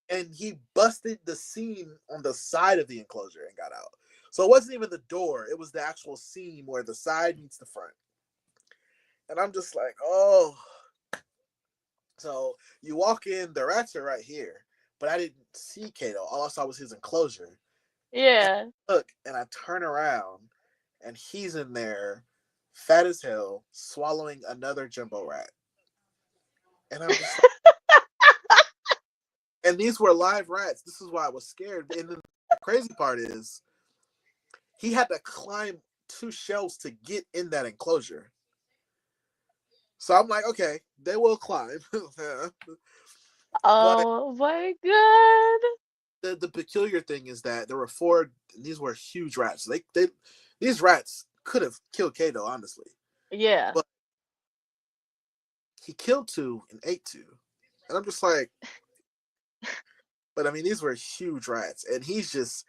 and he busted the seam on the side of the enclosure and got out. So it wasn't even the door; it was the actual seam where the side meets the front. And I'm just like, oh. So you walk in, the rats are right here, but I didn't see Kato. All I saw was his enclosure. And Yeah. I look, and I turn around, and he's in there, fat as hell, swallowing another jumbo rat. And I'm just like, and these were live rats. This is why I was scared. And then the crazy part is, he had to climb 2 shelves to get in that enclosure. So I'm like, okay, they will climb. But Oh my God. the peculiar thing is that there were 4. These were huge rats. These rats could have killed Kato, honestly, Yeah. but he killed 2 and ate 2, and I'm just like, but I mean, these were huge rats, and he's just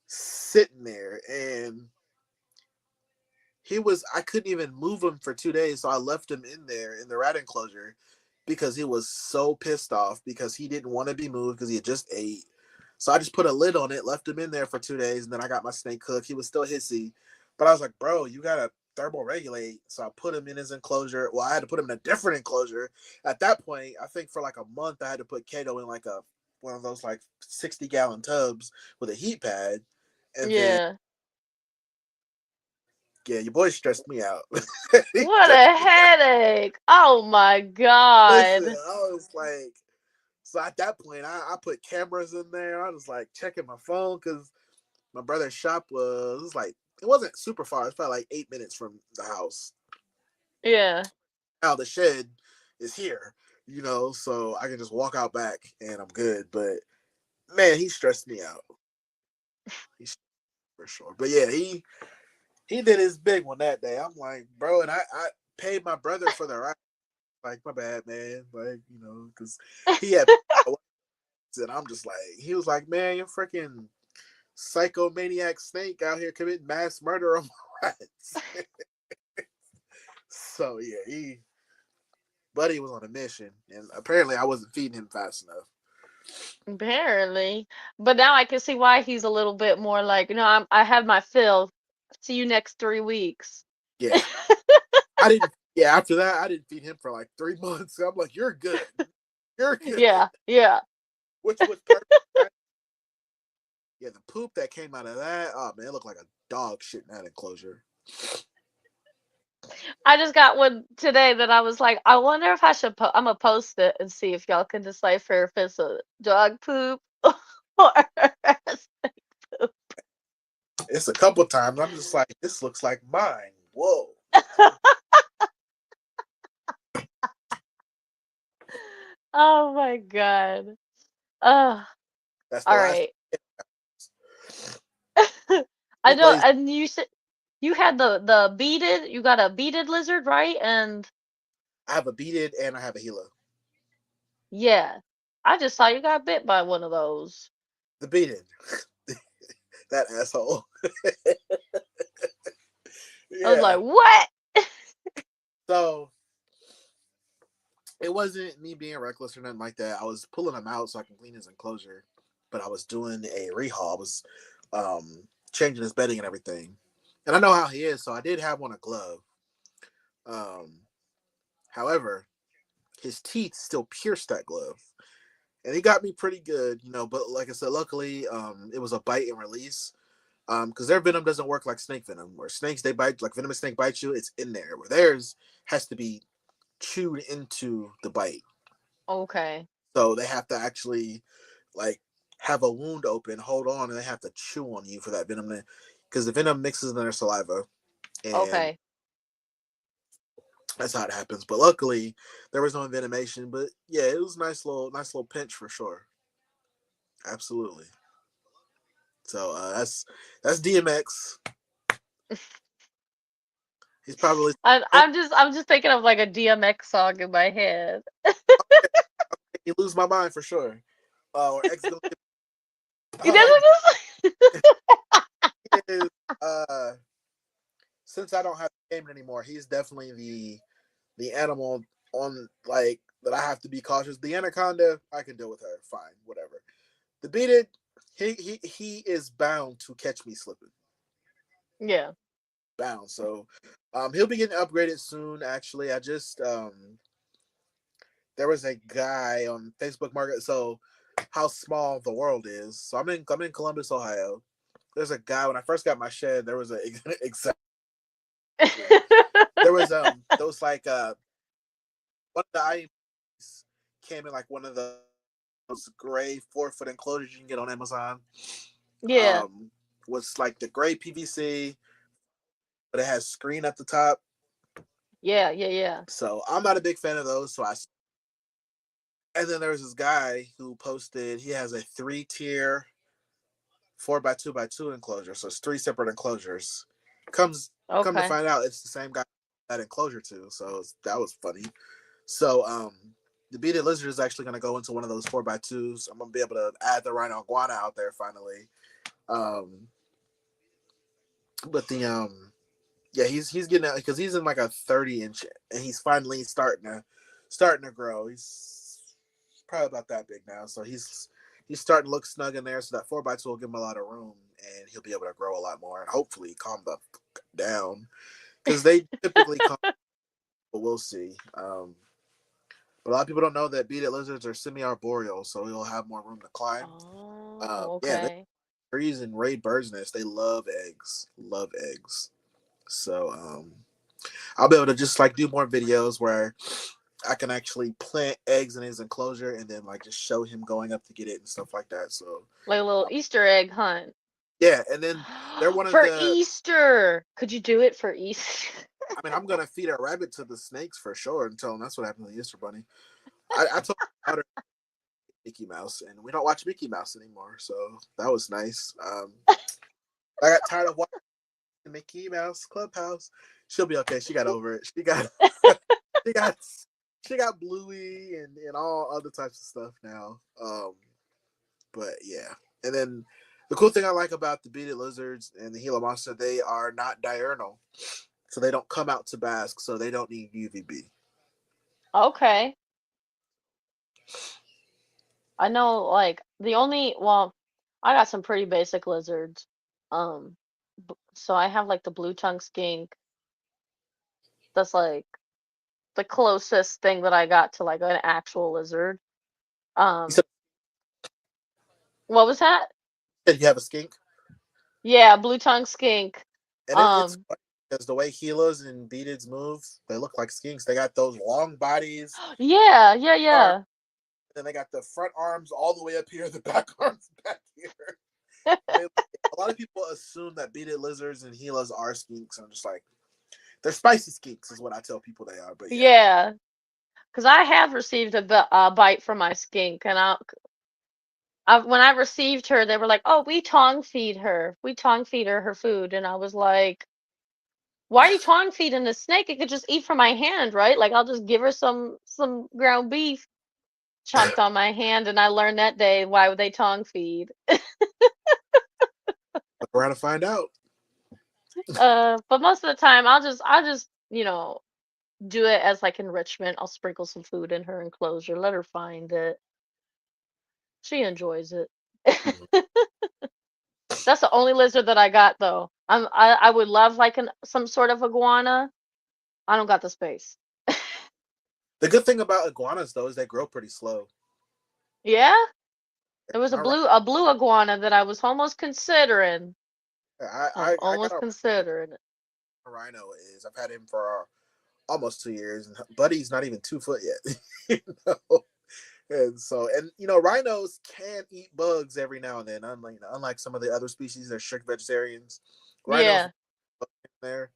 sitting there, and I couldn't even move him for 2 days, so I left him in there in the rat enclosure because he was so pissed off because he didn't want to be moved because he had just ate. So I just put a lid on it, left him in there for 2 days, and then I got my snake cooked. He was still hissy, but I was like, bro, you gotta thermoregulate. So I put him in his enclosure. Well, I had to put him in a different enclosure. At that point, I think for like a month, I had to put Kato in like a one of those like 60-gallon tubs with a heat pad, and then Yeah. yeah, your boy stressed me out. He What stressed a me out. headache. Oh my Listen, God. I was like, so at that point, I put cameras in there. I was like checking my phone because my brother's shop was like, it wasn't super far. It's probably like 8 minutes from the house. Yeah. Now the shed is here, so I can just walk out back and I'm good. But man, he stressed me out. He's for sure. But yeah, he did his big one that day. I'm like, bro, and I paid my brother for the ride. Like, my bad, man. Like, because he had, and I'm just like, he was like, man, you're freaking psychomaniac Snake out here committing mass murder on my rats. So yeah, buddy was on a mission, and apparently I wasn't feeding him fast enough. Apparently. But now I can see why he's a little bit more like, I have my fill. See you next 3 weeks. Yeah, I didn't. Yeah, after that, I didn't feed him for like 3 months. I'm like, you're good. You're good. Yeah, yeah. Which was perfect. Right? Yeah, the poop that came out of that, oh man, it looked like a dog shit in that enclosure. I just got one today that I was like, I wonder if I should I'm gonna post it and see if y'all can decipher if it's a dog poop or snake poop. It's a couple times. I'm just like, this looks like mine. Whoa. Oh my God. Oh, That's the all last. right. I know, Anyways, and you said you had the beaded, you got a beaded lizard, right? And I have a beaded and I have a Gila. yeah, I just saw you got bit by one of those. The beaded. That asshole. I was Yeah. like, what? So it wasn't me being reckless or nothing like that. I was pulling him out so I can clean his enclosure, but I was doing a rehaul. I was changing his bedding and everything. And I know how he is, so I did have on a glove. Um, However, his teeth still pierced that glove. And he got me pretty good, but like I said, luckily, it was a bite and release. Because their venom doesn't work like snake venom. Where snakes, they bite, like venomous snake bites you, it's in there. Where theirs has to be chewed into the bite. Okay. So they have to actually like have a wound open, hold on, and they have to chew on you for that venom, because the venom mixes in their saliva, and Okay. that's how it happens. But luckily, there was no envenomation. But yeah, it was nice little pinch for sure. Absolutely. So that's DMX. He's probably I'm just thinking of like a DMX song in my head. he lose my mind for sure. Or X gonna You know what is since I don't have the game anymore, he's definitely the animal on like that I have to be cautious. The anaconda, I can deal with her, fine, whatever. The beaded, he is bound to catch me slipping. Yeah. Bound. So he'll be getting upgraded soon. Actually, I just there was a guy on Facebook Market. So how small the world is. So I'm in Columbus, Ohio. There's a guy when I first got my shed. There was a exactly. There was like one of the items came in like one of those gray 4-foot enclosures you can get on Amazon. Yeah. Was like the gray PVC, but it has screen at the top. Yeah, yeah, yeah. So I'm not a big fan of those. And then there was this guy who posted he has a 3-tier 4x2x2 enclosure. So it's 3 separate enclosures. Come to Okay. find out, it's the same guy that enclosure too. So that was funny. So the beaded lizard is actually going to go into one of those 4x2s. I'm going to be able to add the rhino iguana out there finally. But Yeah, he's getting out because he's in like a 30 inch, and he's finally starting to grow. He's probably about that big now, so he's starting to look snug in there. So that 4x2 will give him a lot of room, and he'll be able to grow a lot more, and hopefully calm the down because they typically calm. But we'll see. But a lot of people don't know that beaded lizards are semi-arboreal, so he'll have more room to climb. Oh, Yeah, they okay. trees and raid birds' nests. They love eggs. Love eggs. So I'll be able to just like do more videos where I can actually plant eggs in his enclosure and then like just show him going up to get it and stuff like that. So Like a little Easter egg hunt. yeah, and then they're one of For the. Easter. Could you do it for Easter? I mean, I'm gonna feed a rabbit to the snakes for sure and tell them that's what happened to the Easter Bunny. I told my daughter Mickey Mouse, and we don't watch Mickey Mouse anymore, so that was nice. I got tired of watching the Mickey Mouse Clubhouse. She'll be okay. She got over it. She got she got she got Bluey and all other types of stuff now. But yeah, and then the cool thing I like about the beaded lizards and the Gila monster, they are not diurnal, so they don't come out to bask, so they don't need UVB. Okay. I know, like, well, I got some pretty basic lizards. Um, so I have like the blue tongue skink. That's like the closest thing that I got to like an actual lizard. You Um, what was that? said you have a skink, Yeah, blue tongue skink. and it's Um, funny because the way Gilas and beadeds move, they look like skinks. They got those long bodies, yeah, yeah, arms, yeah. and they got the front arms all the way up here, the back arms back here. They, a lot of people assume that beaded lizards and Gilas are skinks. I'm just like, they're spicy skinks, is what I tell people they are. But yeah, Yeah, because I have received a bite from my skink, and when I received her, they were like, "Oh, we tongue feed her. We tongue feed her her food," and I was like, "Why are you tongue feeding the snake? It could just eat from my hand, right? Like I'll just give her some ground beef chomped on my hand." And I learned that day why would they tongue feed. we're gonna find out. But most of the time, I'll just do it as like enrichment. I'll sprinkle some food in her enclosure, let her find it. She enjoys it. That's the only lizard that I got though. I would love like some sort of iguana. I don't got the space. The good thing about iguanas though is they grow pretty slow. Yeah, there was My a blue iguana that I was almost considering. I was I got almost considering it. a rhino is. I've had him for almost 2 years, and Buddy's not even 2 foot yet. you know? And so, and rhinos can eat bugs every now and then. Unlike some of the other species, they're strict vegetarians. Rhinos Yeah. there,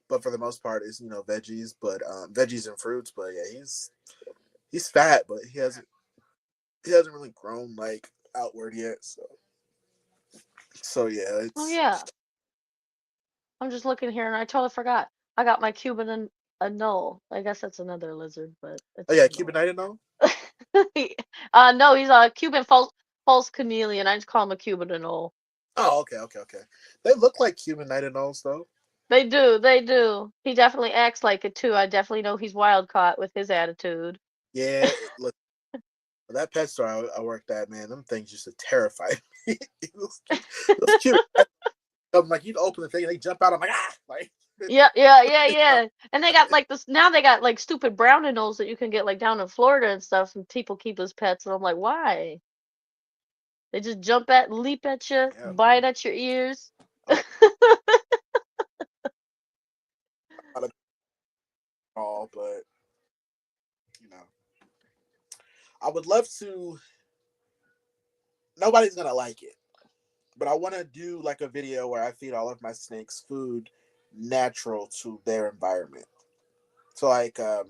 but for the most part, is veggies, but veggies and fruits. But yeah, he's fat, but he hasn't really grown like outward yet. So yeah, Oh it's yeah. I'm just looking here and I totally forgot. I got my Cuban and a null. I guess that's another lizard, but oh it's yeah, a Cuban null. Nightingale. No, he's a Cuban false chameleon. I just call him a Cuban and null. Oh, okay. They look like Cuban Nightingales though. They do, they do. He definitely acts like it too. I definitely know he's wild caught with his attitude. Yeah, look, that pet store I worked at, man, them things used to terrify me. Those cute. I'm like, you open the thing, and they jump out. I'm like, ah, like. Yeah, yeah, yeah, yeah. And they got like this now. They got like stupid brown anoles that you can get like down in Florida and stuff. And people keep as pets, and I'm like, why? They just leap at you, Yeah, bite at your ears. I'm not a all, but you know, I would love to. Nobody's gonna like it, but I want to do like a video where I feed all of my snakes food natural to their environment. So like, a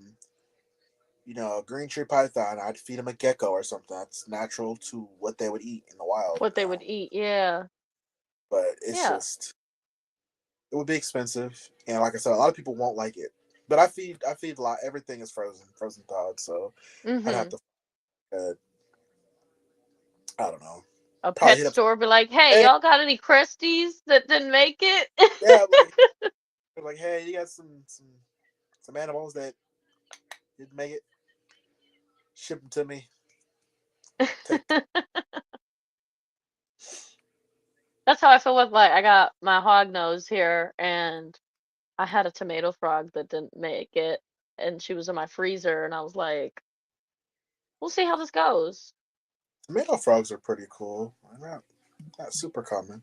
green tree python, I'd feed them a gecko or something that's natural to what they would eat in the wild. What they would eat. Yeah, But it's yeah. just it would be expensive, and like I said, a lot of people won't like it. But I feed a lot. Everything is frozen thawed. So I'd have Mhm. to, uh, I don't know, A probably pet hit up. store be like, hey, Hey, y'all got any Cresties that didn't make it? yeah, They're like, hey, you got some animals that didn't make it. Ship them to me. Take. That's how I feel with like I got my hog nose here, and I had a tomato frog that didn't make it, and she was in my freezer, and I was like, we'll see how this goes. Tomato frogs are pretty cool. Not super common.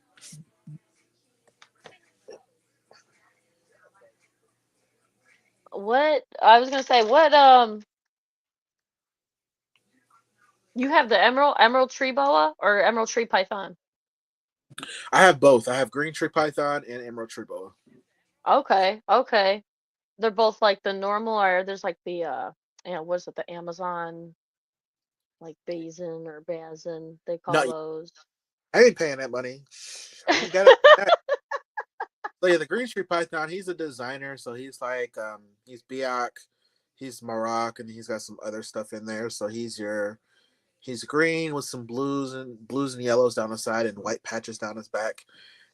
What I was gonna say, what you have the emerald tree boa or emerald tree python? I have both. I have green tree python and emerald tree boa. Okay, okay. They're both like the normal, or there's like the what is it, the Amazon like basin or basin they No, call those. I ain't paying that money. I ain't got it. So yeah, the green tree python. He's a designer, so he's like he's Biak, he's Maroc, and he's got some other stuff in there. So he's green with some blues and yellows down the side and white patches down his back.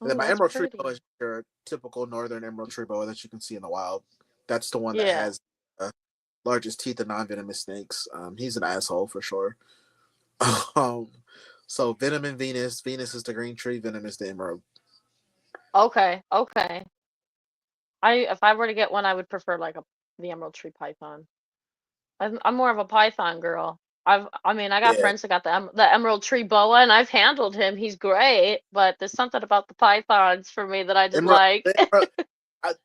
And then Oh, my that's emerald tree boa pretty. is your typical northern emerald tree boa that you can see in the wild. That's the one that Yeah. has the largest teeth of non-venomous snakes. He's an asshole for sure. um, so Venom and Venus. Venus is the green tree. Venom is the emerald. Okay, okay. If I were to get one, I would prefer like the emerald tree python. I'm more of a python girl. I mean, I got Yeah. friends that got the emerald tree boa, and I've handled him. He's great, but there's something about the pythons for me that I just Emerald, like.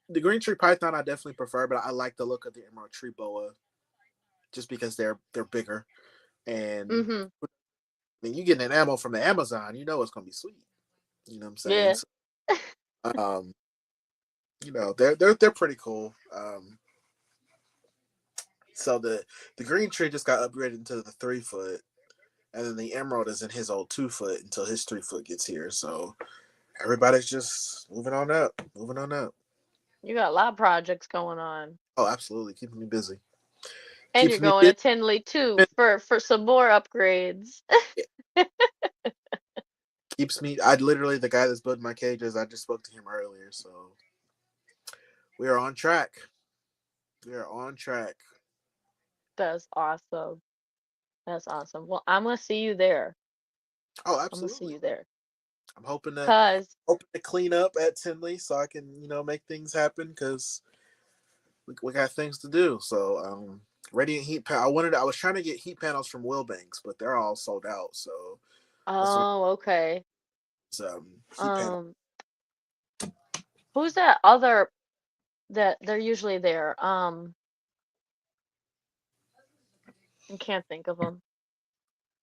the green tree python I definitely prefer, but I like the look of the emerald tree boa just because they're bigger. And Mhm. when you get an animal from the Amazon, you know it's gonna be sweet. You know what I'm saying? Yeah. So, they're pretty cool. So the green tree just got upgraded into the 3 foot, and then the emerald is in his old 2 foot until his 3 foot gets here. So everybody's just moving on up, moving on up. You got a lot of projects going on. Oh, absolutely, keeping me busy. And you're Keeps me going busy. to Tinley too for some more upgrades. Keeps me. I literally the guy that's building my cages. I just spoke to him earlier, so we are on track. We are on track. That's awesome. That's awesome. Well, I'm gonna see you there. Oh, I'm gonna see absolutely. you there. I'm Cause hoping to clean up at Tinley so I can make things happen because we got things to do. So radiant heat. I was trying to get heat panels from Wilbanks, but they're all sold out. So that's what oh, okay. heat panel. Um, who's that other that they're usually there? I can't think of them.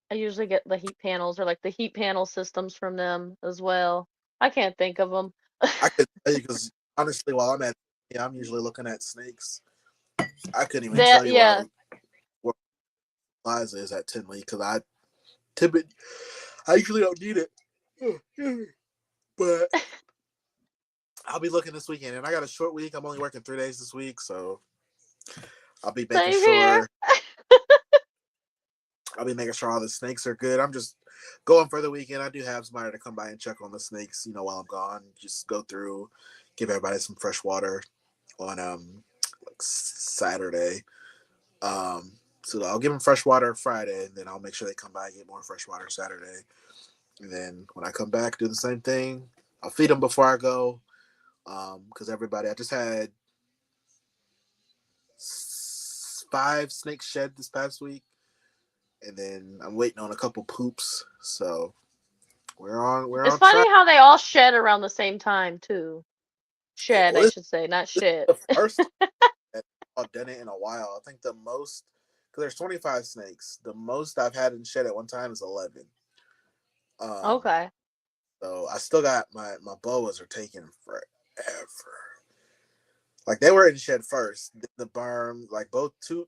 I usually get the heat panels or like the heat panel systems from them as well. I can't think of them. I could tell you because honestly, while I'm at, yeah, I'm usually looking at snakes. I couldn't even tell That you what yeah, what Liza is at Tinley because typically I usually don't need it, but I'll be looking this weekend, and I got a short week. I'm only working 3 days this week, so I'll be making same here. sure all the snakes are good. I'm just going for the weekend. I do have somebody to come by and check on the snakes, while I'm gone. Just go through, give everybody some fresh water on like Saturday. So I'll give them fresh water Friday, and then I'll make sure they come by and get more fresh water Saturday. And then when I come back, do the same thing. I'll feed them before I go. Because I just had 5 snakes shed this past week, and then I'm waiting on a couple poops. So we're It's on funny track. how they all shed around the same time too. Shed, Well, I should say, not this is shit. the first that I've done it in a while. I think the most, because there's 25 snakes. The most I've had in shed at one time is 11. Um, Okay. so I still got my boas are taking forever. Like they were in shed first. The berm, like both two,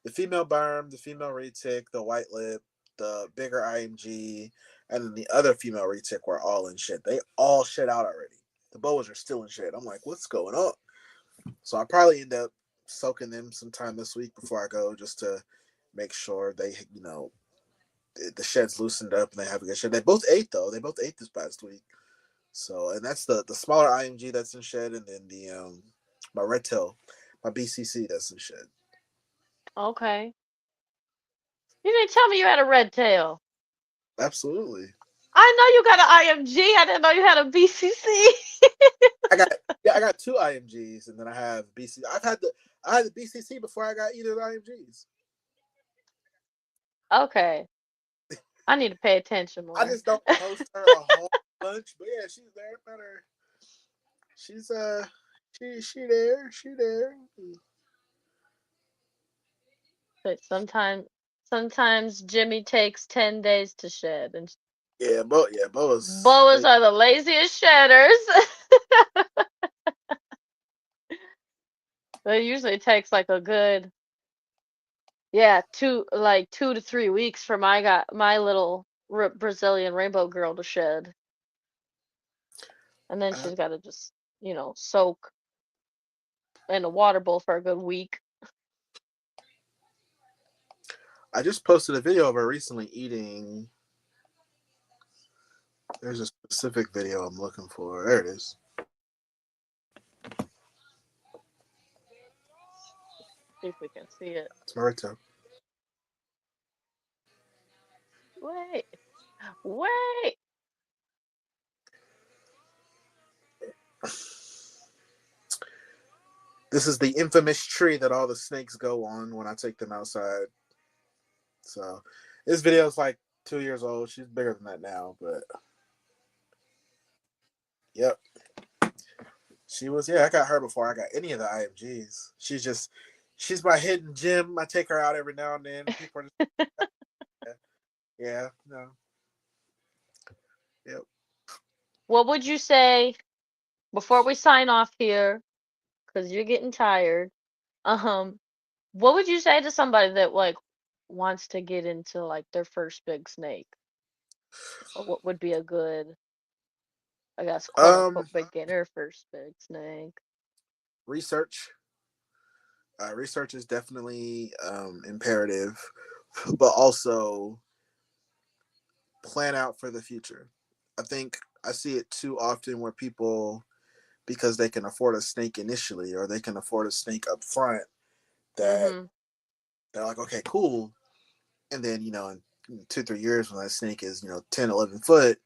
the female berm, the female retic, the white lip, the bigger IMG, and then the other female retic were all in shed. They all shed out already. The boas are still in shed. I'm like, what's going on? So I probably end up soaking them sometime this week before I go, just to make sure they, the shed's loosened up and they have a good shed. They both ate though. They both ate this past week. So, and that's the smaller IMG that's in shed, and then the my red tail, my BCC that's in shed. Okay. You didn't tell me you had a red tail. Absolutely. I know you got an IMG. I didn't know you had a BCC. I got two IMGs, and then I have BC. I had the BCC before I got either of the IMGs. Okay. I need to pay attention I more. just don't post her a whole bunch, but yeah, she's there. Better. She's she there. But sometimes Jimmy takes 10 days to shed, and Yeah, Boa's. boas are the laziest shedders. It usually takes like a good, yeah, 2 to 3 weeks for my little Brazilian rainbow girl to shed, and then Uh, she's got to just soak in a water bowl for a good week. I just posted a video of her recently eating. There's a specific video I'm looking for. There it is. See if we can see it. It's my red tail. Wait, wait. This is the infamous tree that all the snakes go on when I take them outside. So this video is like 2 years old. She's bigger than that now, but yep. She was, yeah, I got her before I got any of the IMGs. She's my hidden gem. I take her out every now and then. People are just, yeah, no. Yep. What would you say before we sign off here? Because you're getting tired. Um, what would you say to somebody that like wants to get into like their first big snake? Or what would be a good, I guess, quote Um, unquote beginner first big snake? research. Research is definitely imperative, but also plan out for the future. I think I see it too often where people, because they can afford a snake initially or they can afford a snake up front, that Mm-hmm. they're like, okay, cool. And then, in 2, 3 years when that snake is, 10, 11 foot,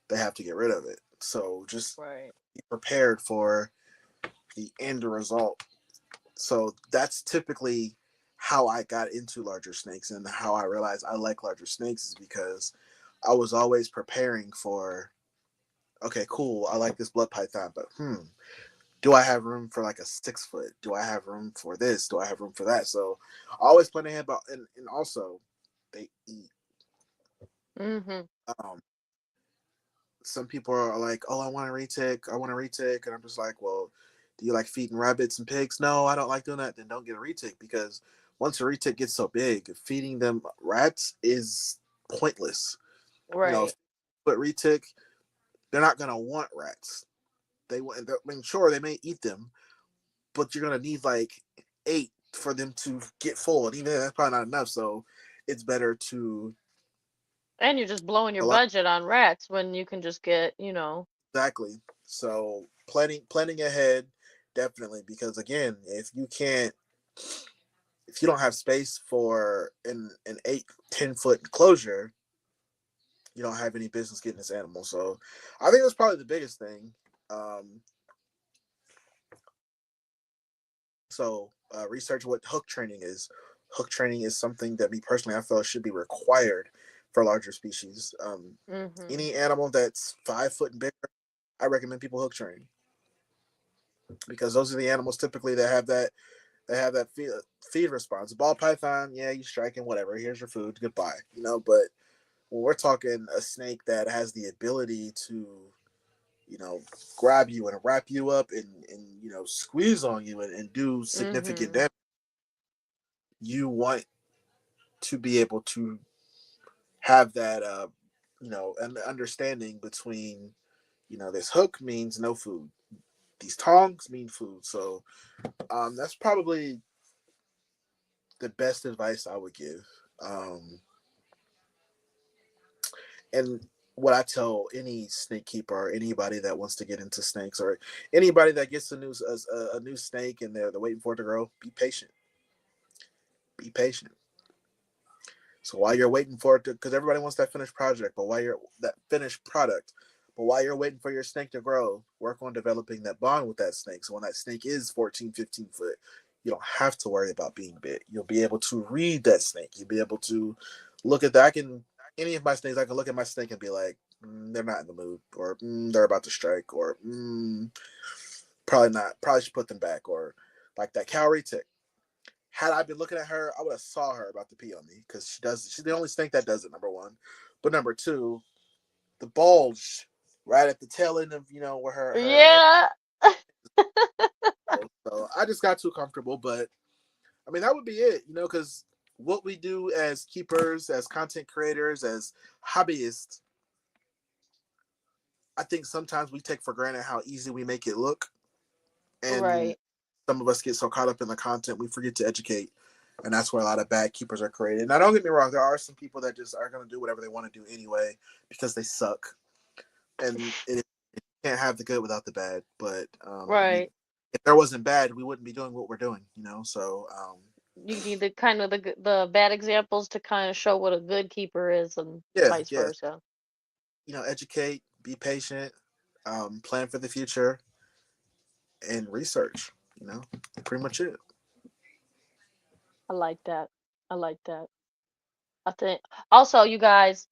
they have to get rid of it. So just Right. be prepared for the end result. So that's typically how I got into larger snakes and how I realized I like larger snakes is because I was always preparing for, okay, cool, I like this blood python, but do I have room for like a 6 foot? Do I have room for this? Do I have room for that? So I always plan ahead about, and also they eat. Mm-hmm. Um, some people are like, oh, I want a retic, and I'm just like, well, do you like feeding rabbits and pigs? No, I don't like doing that. Then don't get a retic because once a retic gets so big, feeding them rats is pointless. Right. But retic, they're not gonna want rats. I mean, sure, they may eat them, but you're gonna need like 8 for them to get full, and even that's probably not enough. So it's better to And you're just blowing your allow. budget on rats when you can just get, Exactly. So planning ahead definitely, because again, if you don't have space for an 8-10 foot enclosure, you don't have any business getting this animal. So I think that's probably the biggest thing. Um, research what hook training is. Hook training is something that me personally I feel should be required for larger species. mm-hmm. Any animal that's 5 foot and bigger, I recommend people hook train because those are the animals typically that have that feed response. Ball python, yeah, you striking, whatever. Here's your food, goodbye. But when we're talking a snake that has the ability to, grab you and wrap you up and squeeze on you and do significant Mm-hmm. damage, you want to be able to have that, an understanding between, this hook means no food. These tongs mean food. So that's probably the best advice I would give. And what I tell any snake keeper or anybody that wants to get into snakes or anybody that gets a new snake and they're waiting for it to grow. Be patient. Be patient. So while you're waiting for it to, because everybody wants that finished project, but while you're that finished product, but while you're waiting for your snake to grow, work on developing that bond with that snake. So when that snake is 14, 15 foot, you don't have to worry about being bit. You'll be able to read that snake. You'll be able to look at that. Any of my snakes, I can look at my snake and be like, they're not in the mood, or they're about to strike, or probably not. Probably should put them back, or like that cow retic. Had I been looking at her, I would have saw her about to pee on me because she does. She's the only snake that does it. Number one, but number two, the bulge right at the tail end of where her. Yeah. So I just got too comfortable, but I mean that would be it, because what we do as keepers, as content creators, as hobbyists, I think sometimes we take for granted how easy we make it look, and Right. some of us get so caught up in the content we forget to educate, and that's where a lot of bad keepers are created. Now, don't get me wrong, there are some people that just are going to do whatever they want to do anyway because they suck, and it can't have the good without the bad. But I mean, Right. if there wasn't bad, we wouldn't be doing what we're doing, So You need the kind of the bad examples to kind of show what a good keeper is, and yeah, vice yeah, versa. educate, be patient, plan for the future, and research. Pretty much it. I like that. I like that. I think also, you guys,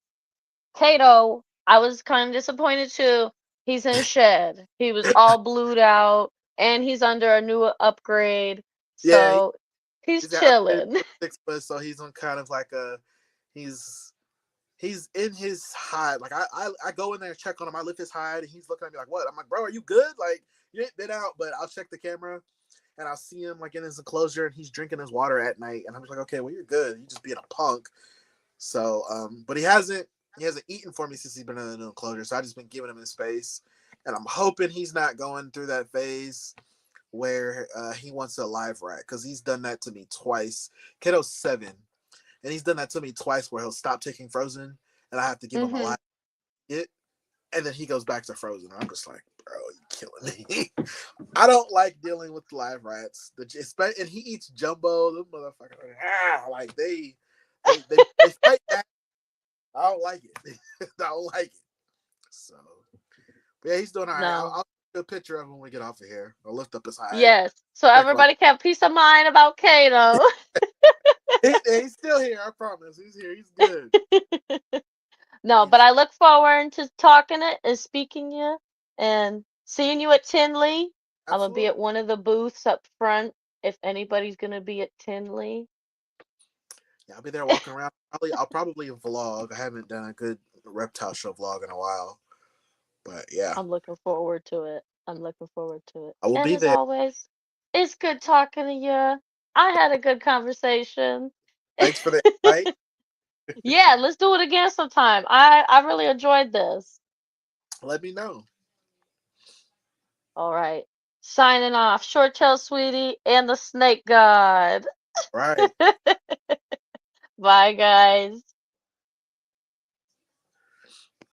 Kato, I was kind of disappointed too. He's in shed. He was all blued out, and he's under a new upgrade, Yeah, so he's he's an upgrade chilling. 6 foot, so he's on kind of like he's he's in his hide. Like I go in there and check on him. I lift his hide, and he's looking at me like, "What?" I'm like, "Bro, are you good? Like you ain't been out." But I'll check the camera, and I'll see him like in his enclosure, and he's drinking his water at night, and I'm just like, "Okay, well you're good. You just being a punk." So, but he hasn't eaten for me since he's been in the new enclosure. So I just been giving him his space, and I'm hoping he's not going through that phase where he wants a live rat because he's done that to me twice. Kiddo's 7, and he's done that to me twice where he'll stop taking frozen, and I have to give him a Mhm. live it, and then he goes back to frozen. I'm just like, bro, you killing me. I don't like dealing with live rats. And he eats jumbo. Those motherfuckers, like they fight back. I don't like it. I don't like it. So, but yeah, he's doing all right. No. I'll take a picture of him when we get off of here. I'll lift up his hide. Yes. So Check like everybody can have peace of mind about Kato. he's still here. I promise. He's here. He's good. No, but He's I look forward to talking it and speaking you and seeing you at Tinley. I'm gonna be absolutely. at one of the booths up front if anybody's gonna be at Tinley. Yeah, I'll be there walking around. I'll probably vlog. I haven't done a good reptile show vlog in a while, but yeah, I'm looking forward to it. I'm looking forward to it. I will And be as there. always, it's good talking to you. I had a good conversation. Thanks for the invite. Yeah, let's do it again sometime. I really enjoyed this. Let me know. All right. Signing off. Shorttails Sweetie and the Snake God. Right. Bye, guys.